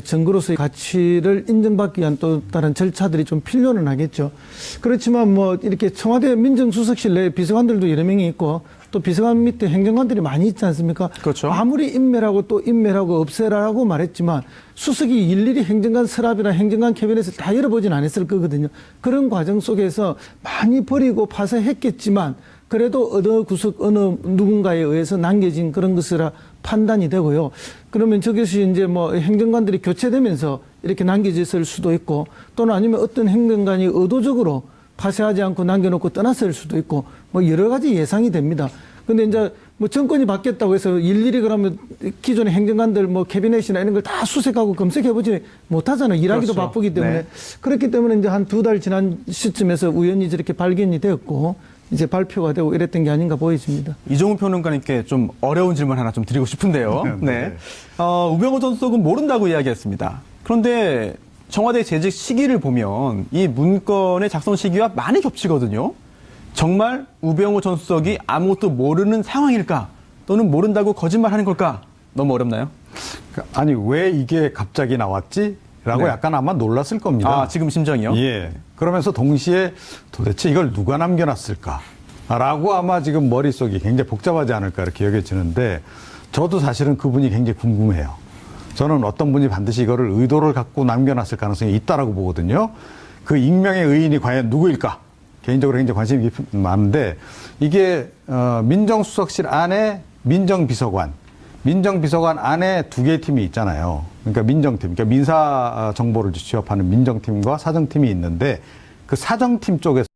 증거로서의 가치를 인정받기 위한 또 다른 절차들이 좀 필요는 하겠죠. 그렇지만 뭐 이렇게 청와대 민정수석실 내에 비서관들도 여러 명이 있고 또 비서관 밑에 행정관들이 많이 있지 않습니까? 그렇죠. 아무리 인멸하고 또 인멸하고 없애라고 말했지만 수석이 일일이 행정관 서랍이나 행정관 캐비넷을 다 열어보진 않았을 거거든요. 그런 과정 속에서 많이 버리고 파쇄했겠지만 그래도 어느 구석 어느 누군가에 의해서 남겨진 그런 것이라 판단이 되고요. 그러면 저것이 이제 뭐 행정관들이 교체되면서 이렇게 남겨졌을 수도 있고 또는 아니면 어떤 행정관이 의도적으로 파쇄하지 않고 남겨놓고 떠났을 수도 있고 뭐 여러 가지 예상이 됩니다. 근데 이제 뭐 정권이 바뀌었다고 해서 일일이 그러면 기존의 행정관들 뭐 캐비넷이나 이런 걸 다 수색하고 검색해보지 못하잖아요. 일하기도 그렇죠. 바쁘기 때문에. 네. 그렇기 때문에 이제 한 2달 지난 시점에서 우연히 저렇게 발견이 되었고 이제 발표가 되고 이랬던 게 아닌가 보여집니다. 이종우 평론가님께 좀 어려운 질문 하나 좀 드리고 싶은데요. 네. 우병우 전 수석은 모른다고 이야기했습니다. 그런데 청와대 재직 시기를 보면 이 문건의 작성 시기와 많이 겹치거든요. 정말 우병우 전 수석이 아무것도 모르는 상황일까? 또는 모른다고 거짓말하는 걸까? 너무 어렵나요? 아니, 왜 이게 갑자기 나왔지? 라고 네. 약간 아마 놀랐을 겁니다. 지금 심정이요? 예. 그러면서 동시에 도대체 이걸 누가 남겨놨을까? 라고 아마 지금 머릿속이 굉장히 복잡하지 않을까 이렇게 여겨지는데 저도 사실은 그분이 굉장히 궁금해요. 저는 어떤 분이 반드시 이거를 의도를 갖고 남겨놨을 가능성이 있다라고 보거든요. 그 익명의 의인이 과연 누구일까? 개인적으로 굉장히 관심이 많은데 이게 민정수석실 안에 민정비서관 안에 2개의 팀이 있잖아요. 그러니까 민정팀, 그러니까 민사 정보를 취합하는 민정팀과 사정팀이 있는데 그 사정팀 쪽에서